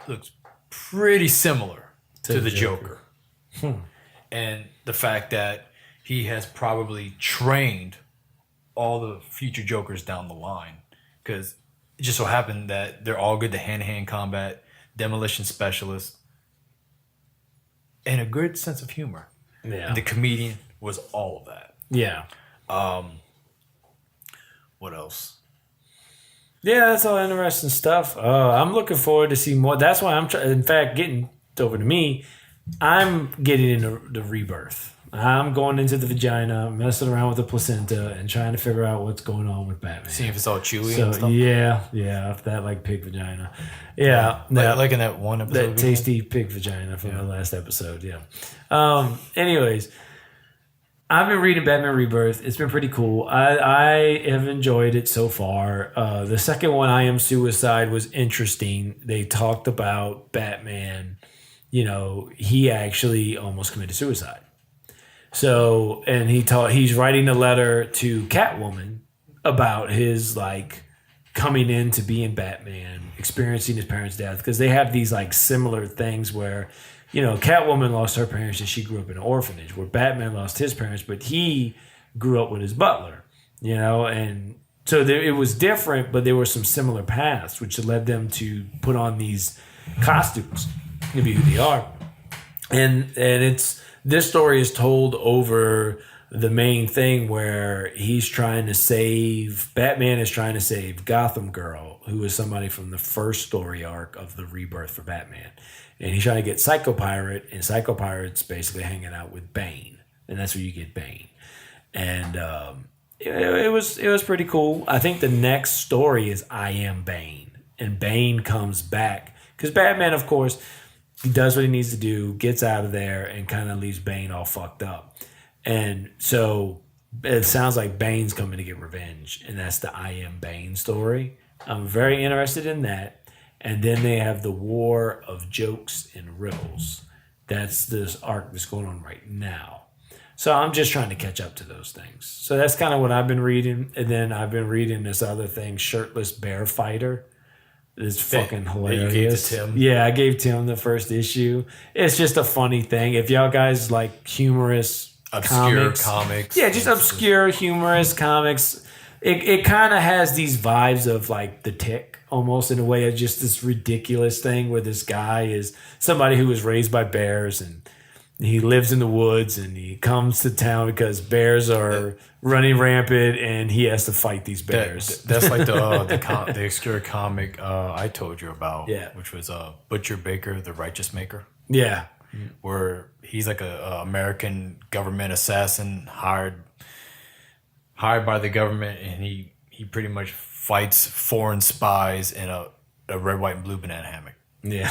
Looks pretty similar to the Joker. And the fact that he has probably trained all the future Jokers down the line, because it just so happened that they're all good to hand-to-hand combat, demolition specialists, and a good sense of humor. Yeah. And the comedian was all of that. Yeah. What else? Yeah, that's all interesting stuff. I'm looking forward to see more. That's why in fact, getting over to me, I'm getting into the rebirth. I'm going into the vagina, messing around with the placenta, and trying to figure out what's going on with Batman. See if it's all chewy and stuff? Yeah, that like pig vagina. Yeah. Like in that one episode? That tasty pig vagina from the last episode, yeah. Anyways, I've been reading Batman Rebirth. It's been pretty cool. I have enjoyed it so far. The second one, I Am Suicide, was interesting. They talked about Batman. He actually almost committed suicide. So, and he's writing a letter to Catwoman about his coming into being Batman, experiencing his parents' death, because they have these similar things where, Catwoman lost her parents and she grew up in an orphanage, where Batman lost his parents, but he grew up with his butler, and so it was different, but there were some similar paths, which led them to put on these costumes to be who they are. And this story is told over the main thing where Batman is trying to save Gotham Girl, who is somebody from the first story arc of the rebirth for Batman. And he's trying to get Psycho Pirate, and Psycho Pirate's basically hanging out with Bane. And that's where you get Bane. And it was pretty cool. I think the next story is I Am Bane. And Bane comes back. Because Batman, of course, He does what he needs to do, gets out of there, and kind of leaves Bane all fucked up. And so it sounds like Bane's coming to get revenge, and that's the I Am Bane story. I'm very interested in that. And then they have the War of Jokes and Riddles. That's this arc that's going on right now. So I'm just trying to catch up to those things. So that's kind of what I've been reading. And then I've been reading this other thing, Shirtless Bear Fighter. It's fucking hilarious. You gave to Tim? Yeah, I gave Tim the first issue. It's just a funny thing. If y'all guys like humorous Obscure comics. yeah, just obscure humorous comics. It kind of has these vibes of like The Tick, almost in a way of just this ridiculous thing where this guy is somebody who was raised by bears and he lives in the woods and he comes to town because bears are running rampant and he has to fight these bears. That's like the obscure comic I told you about, Yeah. which was Butcher Baker, the Righteous Maker, Yeah. where he's like a American government assassin hired by the government, and he pretty much fights foreign spies in a red, white, and blue banana hammock. Yeah.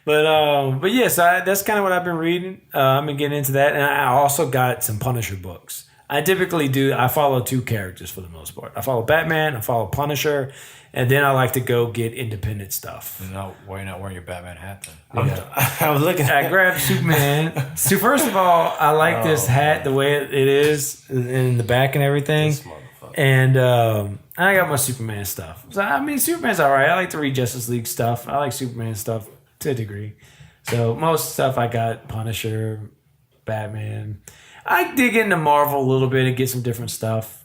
But yes, that's kind of what I've been reading. I've been getting into that. And I also got some Punisher books. I typically I follow two characters for the most part. I follow Batman, I follow Punisher, and then I like to go get independent stuff. Why are you not wearing your Batman hat then? I was looking I grabbed Superman. So first of all, I like this hat the way it is in the back and everything. And I got my Superman stuff. So I mean, Superman's all right. I like to read Justice League stuff. I like Superman stuff to a degree. So most stuff I got Punisher, Batman. I dig into Marvel a little bit and get some different stuff.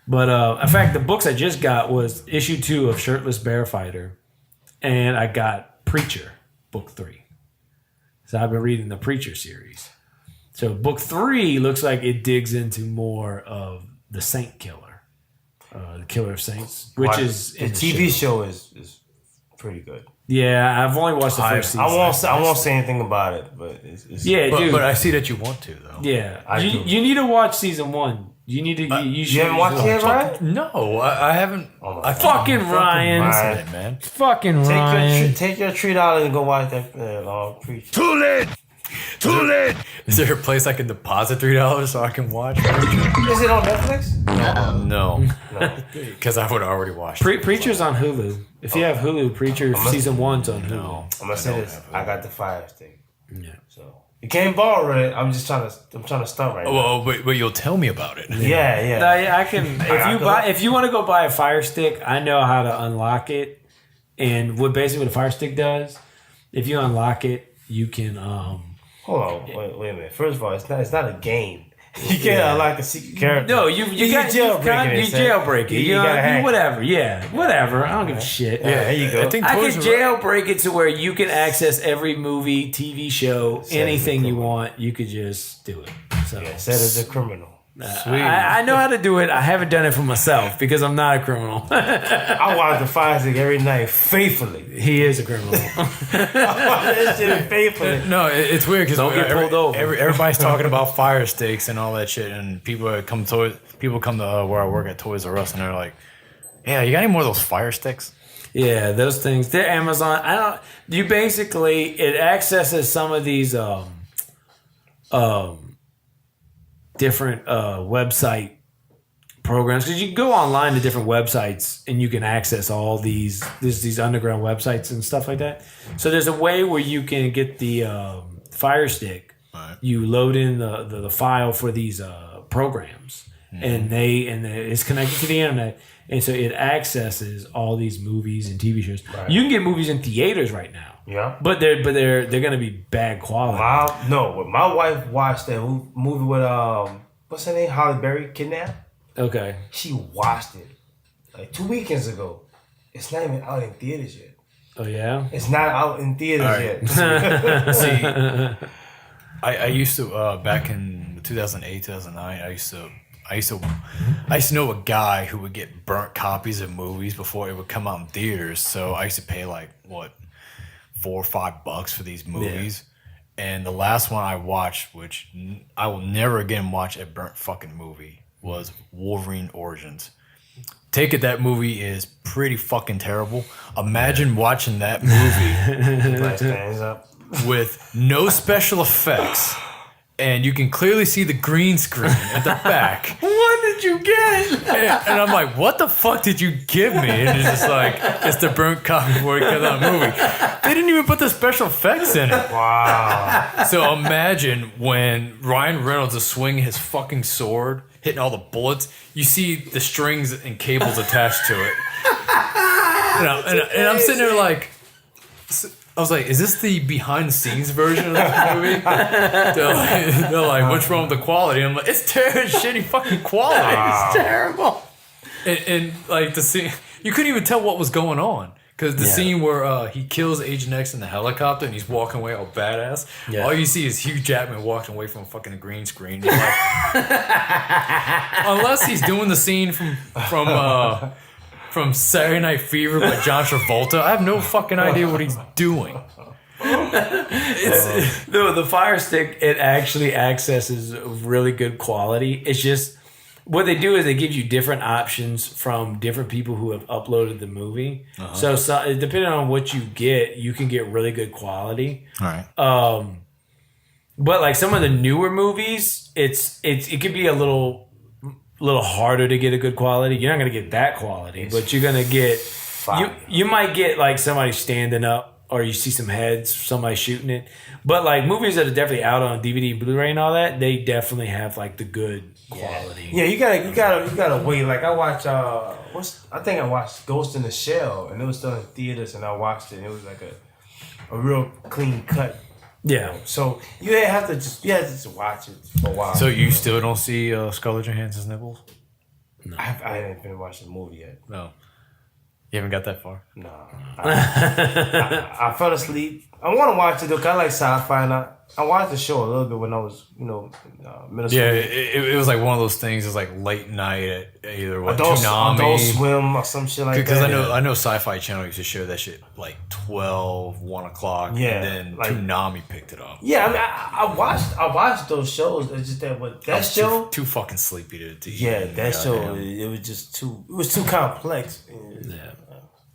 But in fact, the books I just got was issue 2 of Shirtless Bear Fighter, and I got Preacher, book 3. So I've been reading the Preacher series. So book 3 looks like it digs into more of the Saint Killer, the Killer of Saints, which is the TV show is pretty good. Yeah, I've only watched the first season. I won't say anything about it, but it's yeah, dude. But I see that you want to though. Yeah, you need to watch season 1. You need to. You haven't watched it yet, Ryan? No, I haven't. Fucking Ryan, man. Fucking Ryan. Take your $3 and go watch that Preacher. Too late! Too late! Is there a place I can deposit $3 so I can watch? Is it on Netflix? No, because I would have already watched. Preacher's on Hulu. If you have Hulu, Preacher season 1's on Hulu. I'm gonna say this. I got the Fire Stick. Yeah. So you can't borrow it. I'm trying to stunt right now. Well, but you'll tell me about it. Yeah. No, yeah, I can. If you want to go buy a Fire Stick, I know how to unlock it. And what a Fire Stick does, if you unlock it, you can. Hold on, wait a minute. First of all, it's not a game. You can't unlock a secret character. No, you jailbreak it. You whatever. Yeah, whatever. I don't give a shit. Yeah, there you go. I can jailbreak it to where you can access every movie, TV show, anything you want. You could just do it. So set as a criminal. I know how to do it. I haven't done it for myself because I'm not a criminal. I watch the Fire Stick every night faithfully. He is a criminal. I watch that shit faithfully. No, it's weird because don't get pulled over. Everybody's talking about Fire Sticks and all that shit, and people come to where I work at Toys R Us, and they're like, "Yeah, you got any more of those Fire Sticks?" Yeah, those things. They're Amazon. It accesses some of these different website programs, because you can go online to different websites and you can access all these underground websites and stuff like that. So there's a way where you can get the Fire Stick. Right. You load in the file for these programs, and it's connected to the internet, and so it accesses all these movies and TV shows. Right. You can get movies in theaters right now. Yeah, but they're gonna be bad quality. My wife watched that movie with what's her name, Halle Berry, Kidnapped. Okay, she watched it like 2 weekends ago. It's not even out in theaters yet. Oh yeah, it's not out in theaters yet. See, I used to back in 2008, 2009. I used to know a guy who would get burnt copies of movies before it would come out in theaters. So I used to pay like $4 or $5 for these movies. Yeah. And the last one I watched, which I will never again watch a burnt fucking movie, was Wolverine Origins. take it that movie is pretty fucking terrible. Imagine watching that movie Like, hands up. with no special effects, and you can clearly see the green screen at the back. What did you get? And I'm like, what the fuck did you give me? And it's just like, it's the burnt copy before it comes out of the movie. They didn't even put the special effects in it. Wow. So imagine when Ryan Reynolds is swinging his fucking sword, hitting all the bullets, you see the strings and cables attached to it. And I'm sitting there like, I was like, is this the behind the scenes version of this movie? They're like, what's wrong with the quality? I'm like, it's terrible, shitty fucking quality. It's terrible. And like the scene, you couldn't even tell what was going on. Because the scene where he kills Agent X in the helicopter and he's walking away all badass, all you see is Hugh Jackman walking away from a fucking green screen. You're like, unless he's doing the scene from Saturday Night Fever by John Travolta, I have no fucking idea what he's doing. The Fire Stick, it actually accesses really good quality. It's just what they do is they give you different options from different people who have uploaded the movie. So depending on what you get, you can get really good quality. All right. But like some of the newer movies, it could be a little harder to get a good quality. You're not gonna get that quality, but you're gonna get you might get like somebody standing up, or you see some heads, somebody shooting it. But like movies that are definitely out on DVD, Blu-ray, and all that, they definitely have like the good quality. Yeah, you gotta wait. Like I watched I think I watched Ghost in the Shell, and it was still in theaters, and I watched it, and it was like a real clean cut. Yeah. So you have to just watch it for a while. So you still don't see Scarlett Johansson's nipples? I haven't been watching the movie yet. No. You haven't got that far? No. I fell asleep. I want to watch it though, 'cause I like sci-fi, and I watched the show a little bit when I was, middle school. Yeah, it was like one of those things. It was like late night at either Adult Toonami. Swim or some shit like that. Because I know Sci-Fi Channel used to show that shit like 12, 1 o'clock, Yeah, and then like- Toonami picked it up. Yeah, I mean, I watched those shows. It's just that I that was show. too fucking sleepy to Yeah, that show. goddamn. It was just too. It was too complex. Yeah.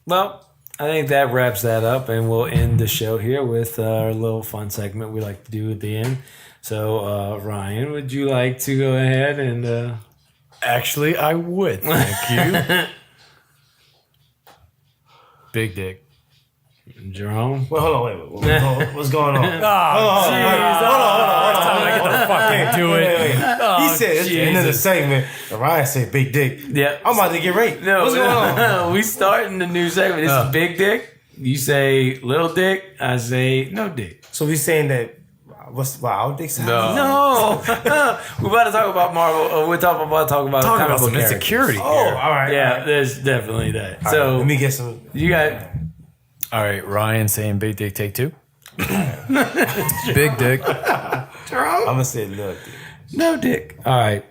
Well, I think that wraps that up, and we'll end the show here with our little fun segment we like to do at the end. So, Ryan, would you like to go ahead and... Actually, I would. Thank you. Big dick. Jerome? Well, hold on, wait. What's going on? Oh, jeez. Hold on. I get the fucking do it. Wait. He said it's the end of the segment. Ryan said big dick. Yeah. I'm about to get raped. No, What's going on? We starting the new segment. This is Big Dick. You say little dick. I say no dick. So we saying that our dicks? No. We're about to talk about Marvel. We're talking about Talk about some characters. insecurity Oh, here. all right. Yeah, all right. there's definitely that. All So right, let me get some. you got... All right, Ryan saying big dick, take two. Big dick. I'm gonna say little dick. No dick. All right.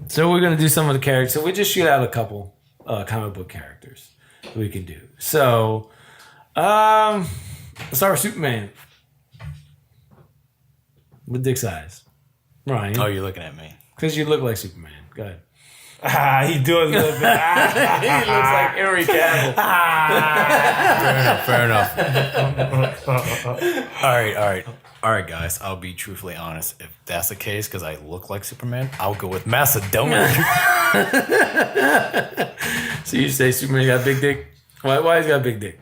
So we're gonna do some of the characters. So we just shoot out a couple comic book characters we can do. So let's start with Superman. With dick size. Ryan. Oh, you're looking at me. Because you look like Superman. Go ahead. He doing a little bit. He looks like Henry Cavill. Fair enough. All right, guys. I'll be truthfully honest. If that's the case, because I look like Superman, I'll go with Macedonia. So you say Superman got a big dick? Why he's got a big dick?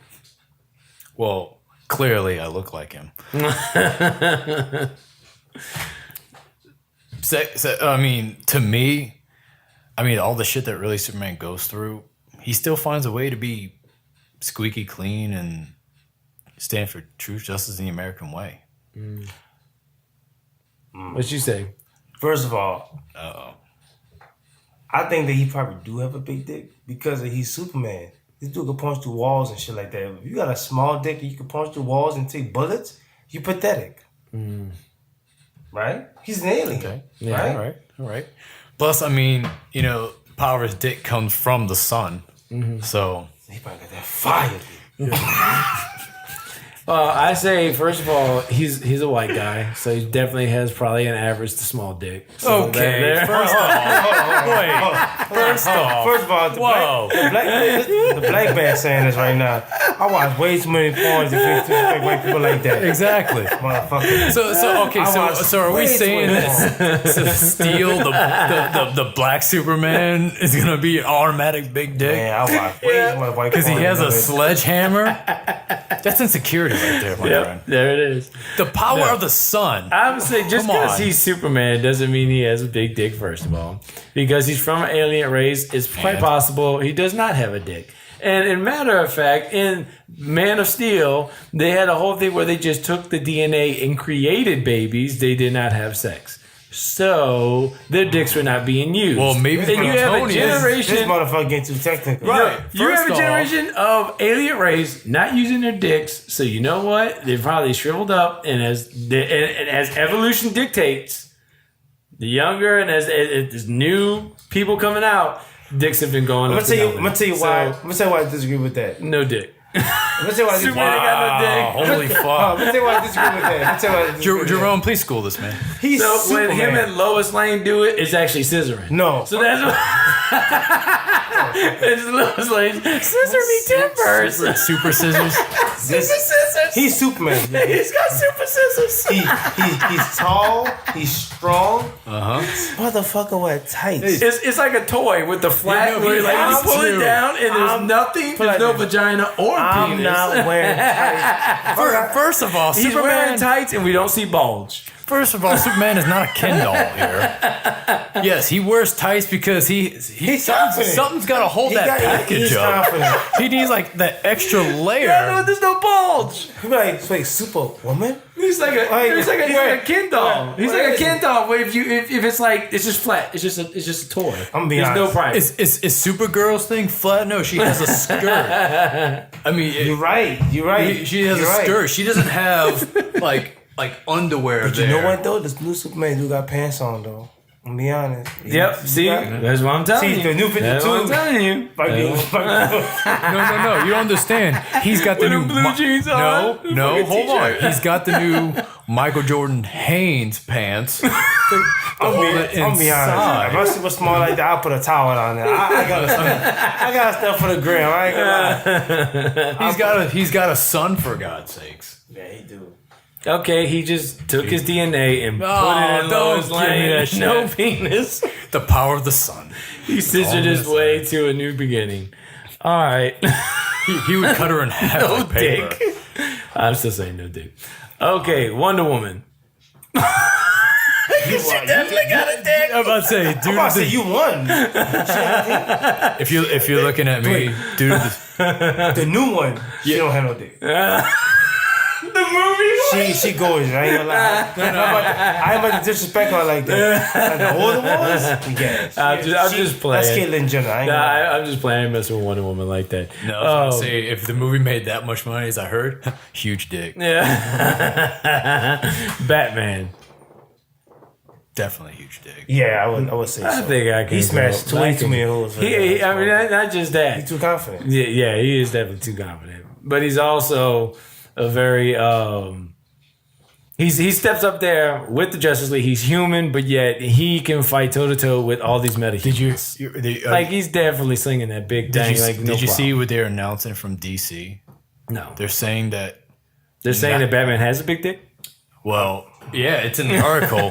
Well, clearly I look like him. I mean, to me, all the shit that really Superman goes through, he still finds a way to be squeaky clean and stand for truth, justice, and the American way. What you say? First of all, I think that he probably do have a big dick because he's Superman. This dude can punch through walls and shit like that. If you got a small dick and you can punch through walls and take bullets, you pathetic. Right? He's an alien. Okay. Yeah. Right? All right. Plus, power of his dick comes from the sun. So He probably got that fire. I say first of all, he's a white guy, so he definitely has probably an average to small dick. So Okay, first of all, the black man saying this right now. I watch way too many porns to respect white people like that. Exactly. Motherfucker. So are we saying that Steel, the black Superman, is gonna be an automatic big dick? Man, I watch way too much white Because he porn has to a do it. sledgehammer? That's insecurity right there, my friend. There it is. The power of the sun. I would say just Come on. because he's Superman doesn't mean he has a big dick, first of all. Because he's from an alien race, it's quite possible he does not have a dick. And in matter of fact, in Man of Steel, they had a whole thing where they just took the DNA and created babies. They did not have sex. So their dicks were not being used. Well, maybe and you have a generation. This motherfucker getting too technical. Right. You have a First off- generation of alien race not using their dicks, so you know what? They probably shriveled up, and as evolution dictates, the younger and as new people coming out, dicks have been going. I'm gonna tell you why I disagree with that. No dick. I'm gonna tell you why I disagree. Superman ain't got no dick. Holy I'm fuck. gonna tell you why I disagree with that. Jerome, please school this man. He's So Superman. when him and Lois Lane do it, it's actually scissoring. No. So that's what. It's Lois Lane. Scissor me timbers. Super scissors. He's Superman. He's got super scissors. He's tall. He's strong. Motherfucker wear tights. It's like a toy with the flat Yeah, no, where he like you has pull it to. down and there's nothing. There's no vagina or I'm penis. not wearing tights. First of all, He's wearing tights and we don't see bulge. First of all, Superman is not a Ken doll here. Yes, he wears tights because He's confident. something's got to hold that package He's up. confident. He needs like that extra layer. No, there's no bulge. He be like, wait, Superwoman? He's like a Ken doll. He's like a Ken doll. Where if it's like it's just flat. It's just a toy. I'm gonna be There's no honest. price. Is Supergirl's thing flat? No, she has a skirt. I mean, You're right. she has You're a right. skirt. She doesn't have like underwear. But there. you know what though? This new Superman do got pants on though. I'm gonna be honest. Yep. See, that's what I'm telling you. See, the new 52. That's what I'm telling you. No, you don't understand. He's got the With new them blue jeans on, No, fucking hold on. t-shirt. He's got the new Michael Jordan Hanes pants. I'm gonna be honest. If I'm super small like that, I'll put a towel on there. I got stuff for the gram. I ain't gonna lie. He's got a son, for God's sakes. Yeah, he do. Okay, he just took his DNA and put it in don't Lois give me Lane. that shit. No penis. The power of the sun. He scissored his way to a new beginning. All right. He would cut her in half No like paper. dick. I'm still saying no dick. Okay, Wonder Woman. Definitely got a dick. I'm about to say, dude. I'm about to say you won. If you're looking at me, dude, The new one, she don't have no dick. The movie. She gorgeous. I ain't gonna lie. I ain't about to disrespect her like that. Like the older ones, yes. I'm just playing. That's Caitlyn Jenner. I ain't Nah, gonna lie. I'm just playing. I ain't messing with Wonder Woman like that. no, I was gonna say if the movie made that much money, as I heard, huge dick. Yeah. Batman. Definitely huge dick. Yeah, I would say so. I think I can. He smashed go. way too many holes. I mean, not just that. He's too confident. Yeah, he is definitely too confident. But he's also a very he steps up there with the Justice League. He's human, but yet he can fight toe to toe with all these metahumans. Did you? Like he's definitely slinging that big Did thing. you, Like no did you see problem. what they're announcing from DC? No, They're saying that. they're saying that Batman has a big dick. Well, yeah, it's in the article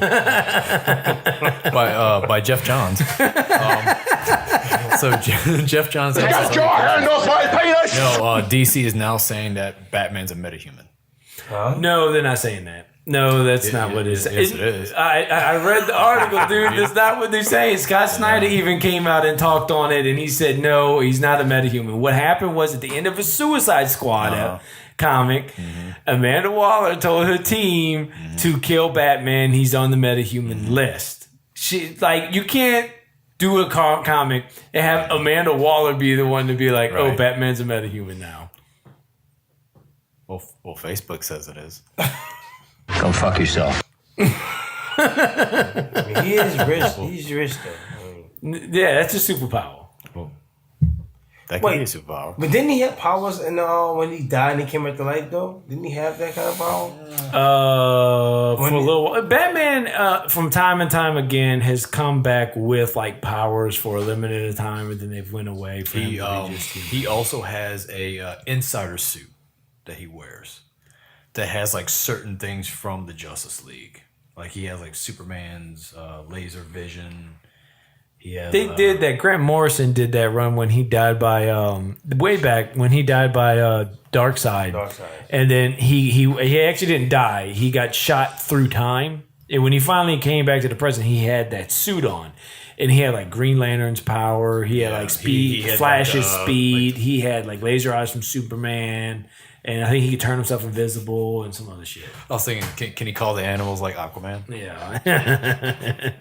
by Jeff Johns. So Jeff Johns. Get your hand off my penis! No, DC is now saying that Batman's a metahuman. No, they're not saying that. No, that's not what it is. Yes, it is. I read the article, dude. That's not what they're saying. Scott Snyder even came out and talked on it, and he said, no, he's not a metahuman. What happened was at the end of a Suicide Squad comic, Amanda Waller told her team to kill Batman. He's on the metahuman list. You can't do a comic and have Amanda Waller be the one to be like, oh, Right. Batman's a metahuman now. Well, Facebook says it is. Go fuck yourself. I mean, he is rich. He's rich though. I mean, Yeah, that's a superpower. That could be a superpower. But didn't he have powers in when he died and he came back to life though? Didn't he have that kind of power? For a little while. Batman, from time and time again, has come back with like powers for a limited time, and then they've went away. For He also has a insider suit that he wears that has like certain things from the Justice League. Like he has like Superman's laser vision. They did that. Grant Morrison did that run when he died by way back when he died by Darkseid. And then he actually didn't die. He got shot through time. And when he finally came back to the present, he had that suit on. And he had like Green Lantern's power. He had like speed, he had Flash's speed. He had like laser eyes from Superman. And I think he could turn himself invisible and some other shit. I was thinking, can he call the animals like Aquaman? Yeah.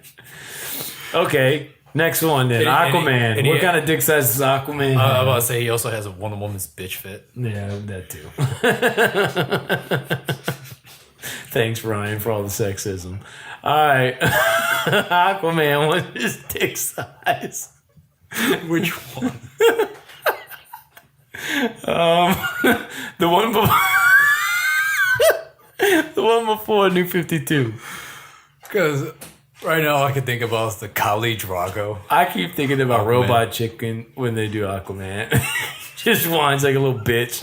Okay. Next one then. Aquaman. What kind of dick size is Aquaman? I was about to say he also has a Wonder Woman's bitch fit. Yeah, that too. Thanks, Ryan, for all the sexism. All right. Aquaman, what is his dick size? Which one? The one before the one before New 52. Because right now all I can think about is the Kali Drago. I keep thinking about Robot Chicken when they do Aquaman. Just whines like a little bitch.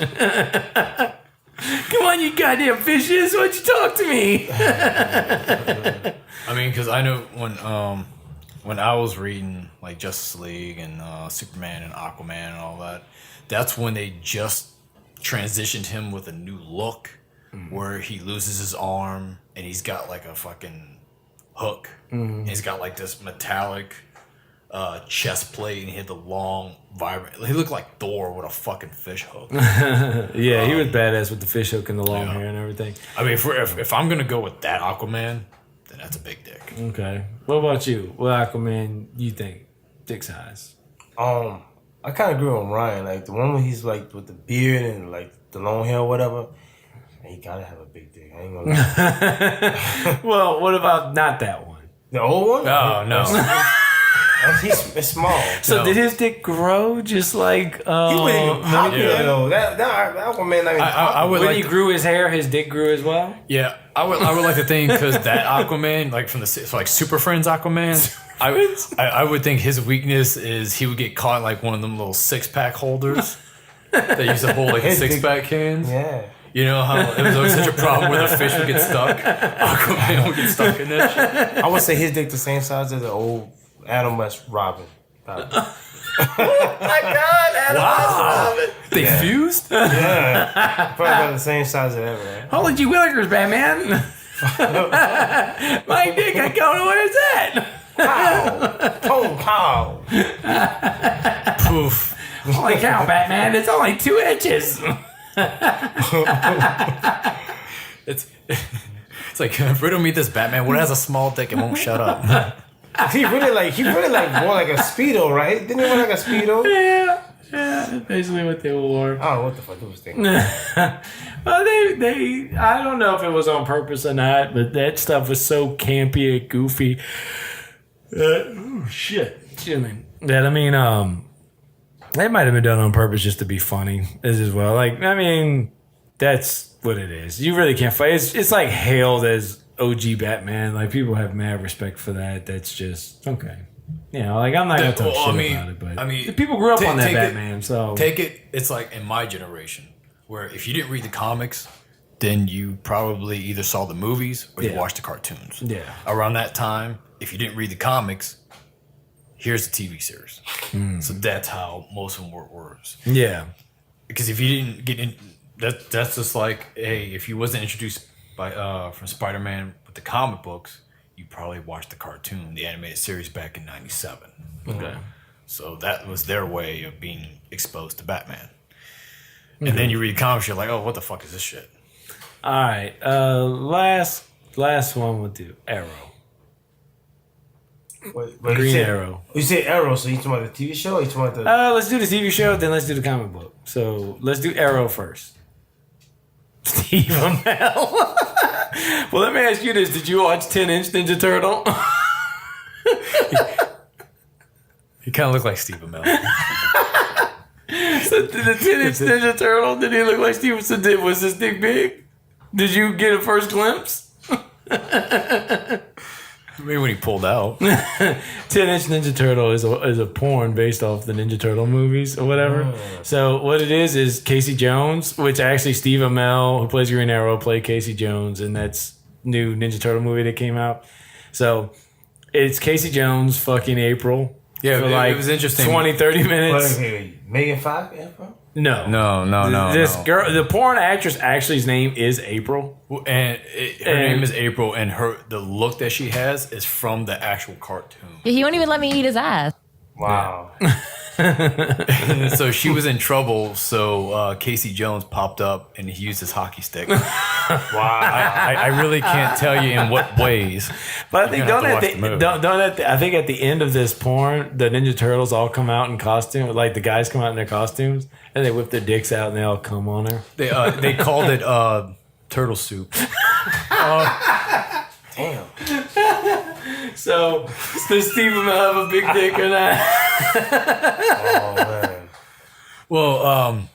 Come on, you goddamn fishes! Why'd you talk to me? I mean, because I know when I was reading like Justice League and Superman and Aquaman and all that, that's when they just transitioned him with a new look, where he loses his arm and he's got like a fucking hook. And he's got like this metallic chest plate, and he had the long, vibrant. He looked like Thor with a fucking fish hook. Yeah, he was badass with the fish hook and the long hair and everything. I mean, if I'm gonna go with that Aquaman, then that's a big dick. Okay. What about you? What Aquaman you think? Dick size? I kind of agree on Ryan. Like the one where he's like with the beard and like the long hair or whatever. He gotta have a big dick. I ain't gonna lie. Well, what about not that one? The old one? Oh, no. It's small. So did his dick grow just like... he wasn't even popular though. That Aquaman not even popular. When he grew his hair, his dick grew as well? Yeah, I would like to think, because that Aquaman, like from like Super Friends Aquaman, I would think his weakness is he would get caught in like one of them little 6-pack holders that used to hold like 6-pack cans. Yeah. You know how it was always such a problem where the fish would get stuck? Aquaman would get stuck in that shit. I would say his dick the same size as the old Adam West Robin. Oh my God, Adam West Robin. They fused? Yeah. Probably about the same size as ever. Right? Holy gee willikers, Batman. My dick, I don't know where it's at. Pow. Pow. Poof. Holy cow, Batman, it's only 2 inches. It's like, riddle me this, Batman. What has a small dick and won't shut up? He really wore like a Speedo, right? Didn't he wear like a Speedo? Yeah, that's basically what they wore. I don't know what the fuck he was thinking. Well, they I don't know if it was on purpose or not, but that stuff was so campy and goofy. Shit. Excuse me. That, I mean, that might have been done on purpose just to be funny as well. Like, I mean, that's what it is. You really can't fight. It's like hailed as OG Batman. Like, people have mad respect for that. That's just, okay. You know, like, I'm not going to talk shit about it, but I mean, people grew up on that Batman, so. It's like in my generation, where if you didn't read the comics, then you probably either saw the movies or you watched the cartoons. Yeah. Around that time, if you didn't read the comics, here's the TV series. So that's how most of them were. Yeah. Because if you didn't get in, that's just like, hey, if you wasn't introduced by from Spider-Man with the comic books, you probably watched the cartoon, the animated series back in '97. Okay. So that was their way of being exposed to Batman. And then you read comics, you're like, oh, what the fuck is this shit? All right. Last one we'll do. Arrow. Green Arrow. You say Arrow, so you talking about the TV show or you talking about the... Let's do the TV show, then let's do the comic book. So let's do Arrow first. Steve Amell. Well, let me ask you this. Did you watch 10-inch Ninja Turtle? He kind of looked like Steve Amell. the 10-inch Ninja Turtle, did he look like Stevenson did? Was his dick big? Did you get a first glimpse? Maybe when he pulled out. 10-inch Ninja Turtle is a porn based off the Ninja Turtle movies or whatever. So what it is Casey Jones, which actually Steve Amell, who plays Green Arrow, played Casey Jones in that new Ninja Turtle movie that came out. So it's Casey Jones fucking April. Yeah, for like it was interesting. 20, 30 minutes. Wait. Megan Fox, April? No. This girl, the porn actress, actually's name is April. And her name is April, and the look that she has is from the actual cartoon. He won't even let me eat his ass. Wow. So she was in trouble, so Casey Jones popped up, and he used his hockey stick. Wow. I really can't tell you in what ways. But I think I think at the end of this porn, the Ninja Turtles all come out in costume, like the guys come out in their costumes, and they whip their dicks out and they all come on her. They called it turtle soup. Damn. So does Steve Amell have a big dick or not? Oh, man. Well,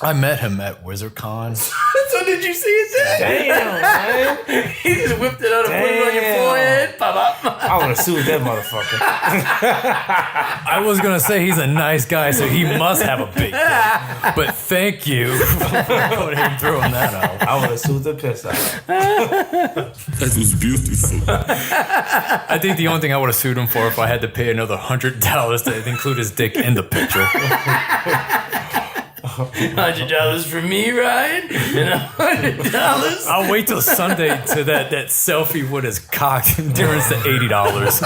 I met him at WizardCon. So did you see it? Damn, man. He just whipped it out and put it on your forehead. Pop. I want to sue that motherfucker. I was going to say he's a nice guy, so he must have a big dick. But thank you for going ahead and throwing that out. I want to sue the piss out. That was beautiful. I think the only thing I would have sued him for if I had to pay another $100 to include his dick in the picture. $100 for me, Ryan, and $100. I'll wait till Sunday to that selfie with his cock during the $80.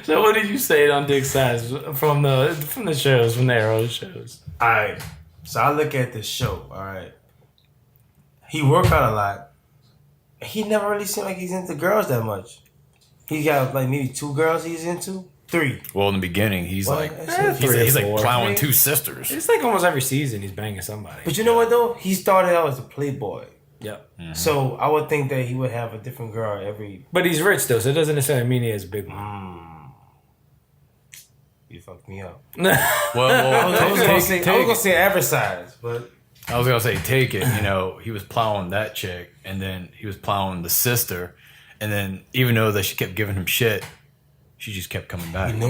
So what did you say on dick size from the shows, from the Arrow shows? All right. So I look at this show, all right. He work out a lot. He never really seemed like he's into girls that much. He got like maybe 2 girls he's into. 3. Well, in the beginning, he's Well, like three he's or like four. plowing 2 sisters. It's like almost every season he's banging somebody. But you know what though? He started out as a playboy. Yep. So I would think that he would have a different girl every. But he's rich though, so it doesn't necessarily mean he has a big one. You fucked me up. Well, I was gonna say average size, but I was gonna say take it. You know, he was plowing that chick, and then he was plowing the sister, and then even though that she kept giving him shit, she just kept coming back. you know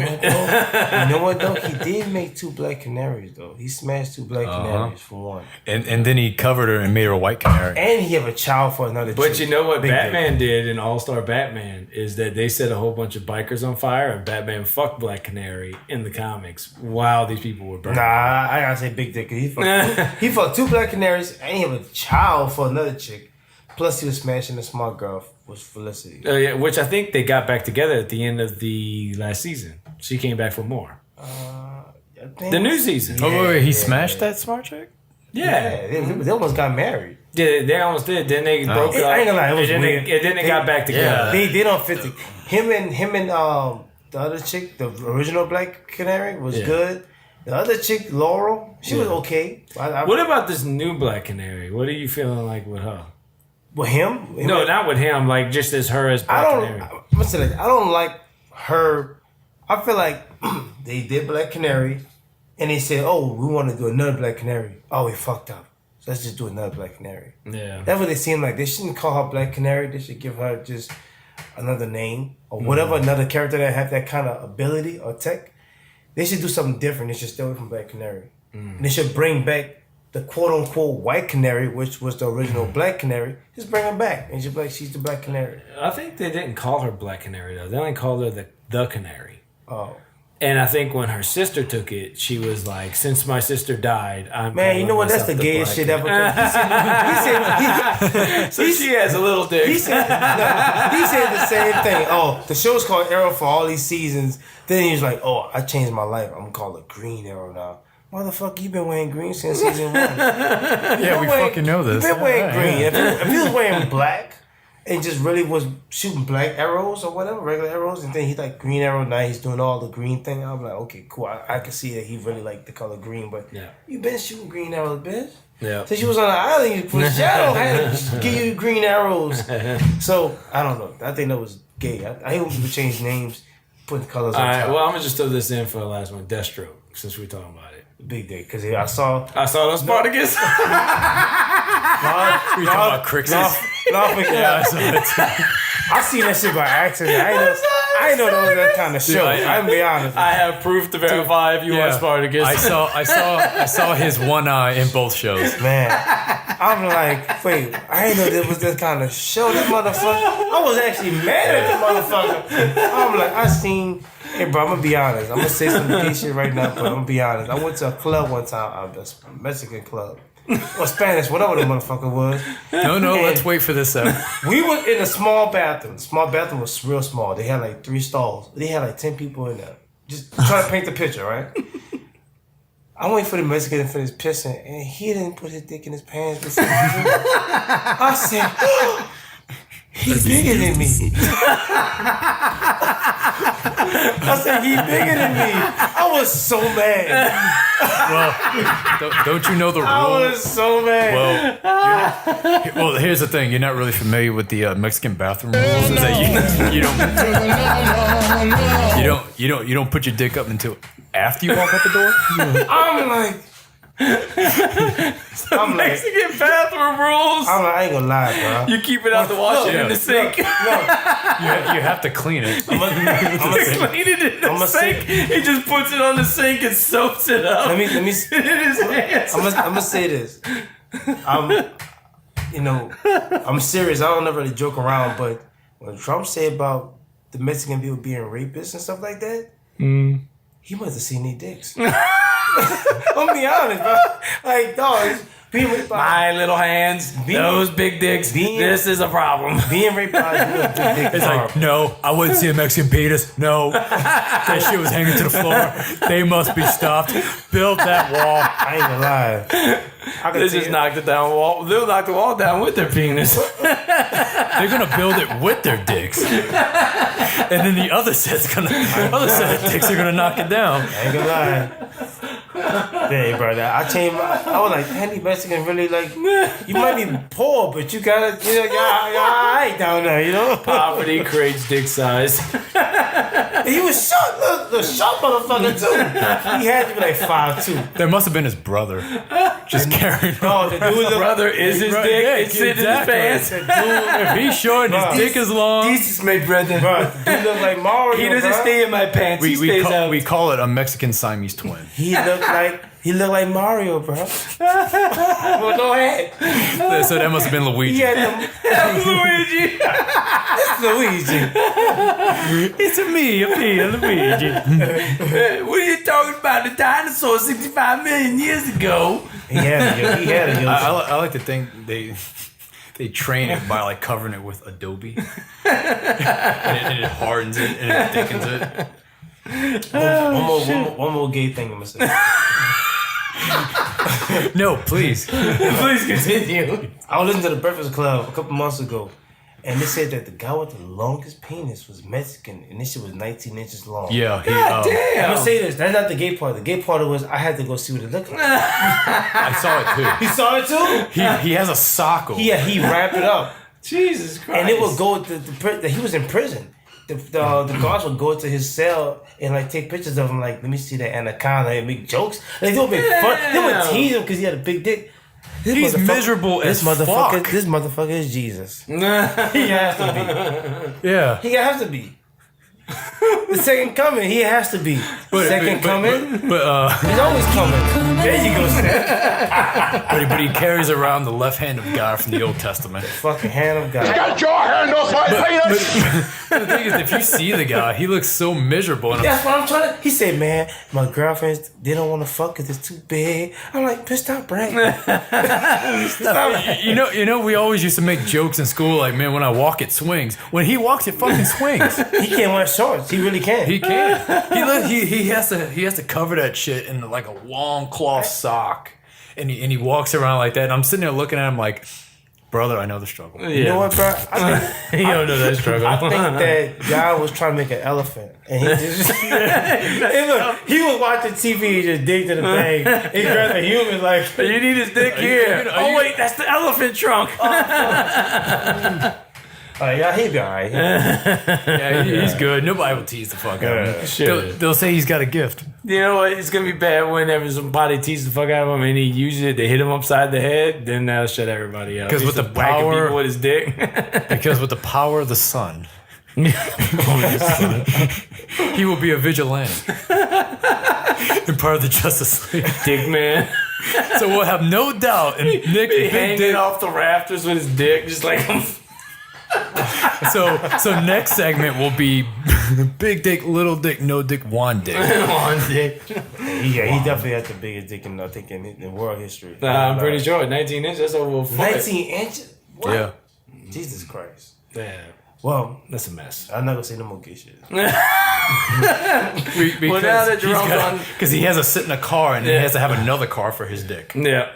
what though? He did make 2 black canaries though. He smashed 2 black canaries for one, And then he covered her and made her a white canary. and he have a child for another. But chick. you know what Big Batman did in All-Star Batman is that they set a whole bunch of bikers on fire and Batman fucked Black Canary in the comics while these people were burning. Nah, I gotta say big dick. 'Cause he fucked 2 black canaries, and he have a child for another chick. Plus, he was smashing a smart girl with Felicity. Yeah, which I think they got back together at the end of the last season. She came back for more. I think The new season. Oh wait, he smashed that smart chick? Yeah. they almost got married. Yeah, they almost did. Then they broke up. I ain't gonna lie, it was and then weird. They, and then they got back together. They don't fit. Him and the other chick, the original Black Canary, was good. The other chick, Laurel, she was okay. What about this new Black Canary? What are you feeling like with her? with him? No, not with him. Like just as her as Black Canary. I don't like her. I feel like they did Black Canary, and they said, "Oh, we want to do another Black Canary." Oh, we fucked up. So let's just do another Black Canary. Yeah, That's what they seem like. They shouldn't call her Black Canary. They should give her just another name or whatever, another character that have that kind of ability or tech. They should do something different. They should stay away from Black Canary. And they should bring back the quote-unquote White Canary, which was the original Black Canary. Just bring her back. And she's like, she's the Black Canary. I think they didn't call her Black Canary though. They only called her the Canary. Oh. And I think when her sister took it, she was like, "Since my sister died, I'm." Man, you know what? That's the gayest shit ever. So she has a little dick. He said the same thing. Oh, the show's called Arrow for all these seasons. Then he was like, "Oh, I changed my life. I'm gonna call it Green Arrow now." Motherfucker, you been wearing green since season 1. Yeah, we fucking know this. You been wearing Yeah, green. yeah. If he was wearing black and just really was shooting black arrows or whatever, regular arrows, and then he's like Green Arrow, now he's doing all the green thing, I'm like, okay, cool. I can see that he really liked the color green, but you been shooting green arrows, bitch. Yeah. Since you was on the island, you put shadow had to give you green arrows. So I don't know. I think that was gay. I hate when people change names putting colors All on right, top. well, I'm going to just throw this in for the last one. Deathstroke, since we're talking about it. Big dick. Because I saw those Spartacus. You're talking about Crixus? Yeah, I seen that shit by accident. I didn't know that was that kind of show. I'm gonna be honest. I have proof to verify if you watch Spartacus. I saw his one eye in both shows. Man, I'm like, wait, I didn't know there was this kind of show. This motherfucker, I was actually mad at the motherfucker. I'm like, hey bro, I'm gonna be honest. I'm gonna say some gay shit right now, but I'm gonna be honest. I went to a club one time, a Mexican club. Or Spanish, whatever the motherfucker was. No, And let's wait for this. we was in a small bathroom. The small bathroom was real small. They had like 3 stalls. They had like 10 people in there. Just trying to paint the picture, right? I waited for the Mexican to finish pissing, and he didn't put his dick in his pants. I said, he's bigger than me. I said, he's bigger than me. I was so mad. Well, don't you know the rule? I was so mad. Well, here's the thing. You're not really familiar with the Mexican bathroom rules. Is that you don't put your dick up until after you walk out the door. I'm like, Mexican bathroom rules. I'm like, I ain't gonna lie, bro. You keep it out the washer in the sink. You have to clean it. Clean it in the sink. He just puts it on the sink and soaks it up. Let me. in his hands. I'm gonna say this. I'm serious. I don't ever really joke around, but when Trump said about the Mexican people being rapists and stuff like that, he must have seen their dicks. I'm be honest, bro. Like, dog, being raped by My little hands, those big dicks. This is a problem. being raped by a big dick. It's like, no, I wouldn't see a Mexican penis. No, that shit was hanging to the floor. They must be stopped. Build that wall. I ain't gonna lie. They just knocked it down wall. They'll knock the wall down with their penis. They're gonna build it with their dicks, and then the other set of dicks are gonna knock it down. I ain't gonna lie. Hey, brother, I changed I was like, damn, these Mexicans really like, you might be poor, but you gotta, y'all alright down there, you know? Poverty creates dick size. And he was short, the short motherfucker too. He had to be like 5'2". That must have been his brother, just carrying on. Oh, the dude look, Brother is his dick. Yeah, It's sitting exactly. in his pants. If he's short and his dick is long, This is my brother. bro, the dude look like Mario. He doesn't bro. stay in my pants. He stays out. we call it a Mexican Siamese twin. He looked like Mario, bro. Well, no head. So that must have been Luigi. He had them. Luigi. Luigi. It's me, Luigi. What are you talking about? The dinosaur 65 million years ago. He had a Yoshi. I like to think they train it by like covering it with Adobe, and it hardens it and it thickens it. One more gay thing I'm gonna say. No, please. Please continue. I was listening to the Breakfast Club a couple months ago, and they said that the guy with the longest penis was Mexican, and this shit was 19 inches long. Yeah, God I'm damn. gonna say this. That's not the gay part. The gay part was I had to go see what it looked like. I saw it too. He saw it too. He has a sock over. He wrapped it up, Jesus Christ. and it would go to he was in prison. The guards would go to his cell and like take pictures of him, like, let me see that anaconda, and make jokes. Like, they would make fun. They would tease him because he had a big dick. He's miserable as fuck. This motherfucker is Jesus. He has to be. Yeah. He has to be. The second coming, he has to be. Second coming, But he's always coming. There you go, Steph. but he carries around the left hand of God from the Old Testament. Fucking hand of God. Get your hand off my penis! The thing is, if you see the guy, he looks so miserable. And That's what I'm trying to. He said, "Man, my girlfriends they don't want to fuck because it's too big." I'm like, "Bitch, stop bragging." you know, we always used to make jokes in school, like, man, when I walk, it swings. When he walks, it fucking swings. He can't wear shorts. He really can't. He can. He has to cover that shit in like a long cloth sock, and he walks around like that. And I'm sitting there looking at him like, brother, I know the struggle. You know what, bro? You don't know that struggle. I think that God was trying to make an elephant, and he just hey, look, he was watching TV and just dig to the thing. He grabbed a human like You need his dick here. are you- Wait, that's the elephant trunk. Yeah, he'll be all right. Yeah, he's good. Nobody will tease the fuck out of him. Sure. They'll say he's got a gift. You know what? It's gonna be bad whenever somebody teases the fuck out of him and he uses it. They hit him upside the head. Then that'll shut everybody up. Because with the whacking power, people with his dick. because with the power of the sun, he will be a vigilante and part of the Justice League. Dick man. So we'll have no doubt. And Nick, He Big hanging Dick, off the rafters with his dick, just like. so next segment will be Big Dick, Little Dick, No Dick, Juan Dick. on dick. Yeah, he definitely had the biggest dick in, I think, in world history. I'm pretty sure 19 inches. That's over a foot. 19 inches? What? Yeah. Jesus Christ. Yeah, Well, that's a mess. I'm not gonna say no more gay shit. Well, now that Jerome's on, because he has to sit in a car and he has to have another car for his dick. yeah.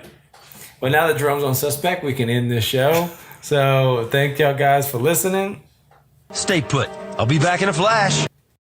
Well, now that Jerome's on suspect, we can end this show. So thank y'all guys for listening. Stay put. I'll be back in a flash.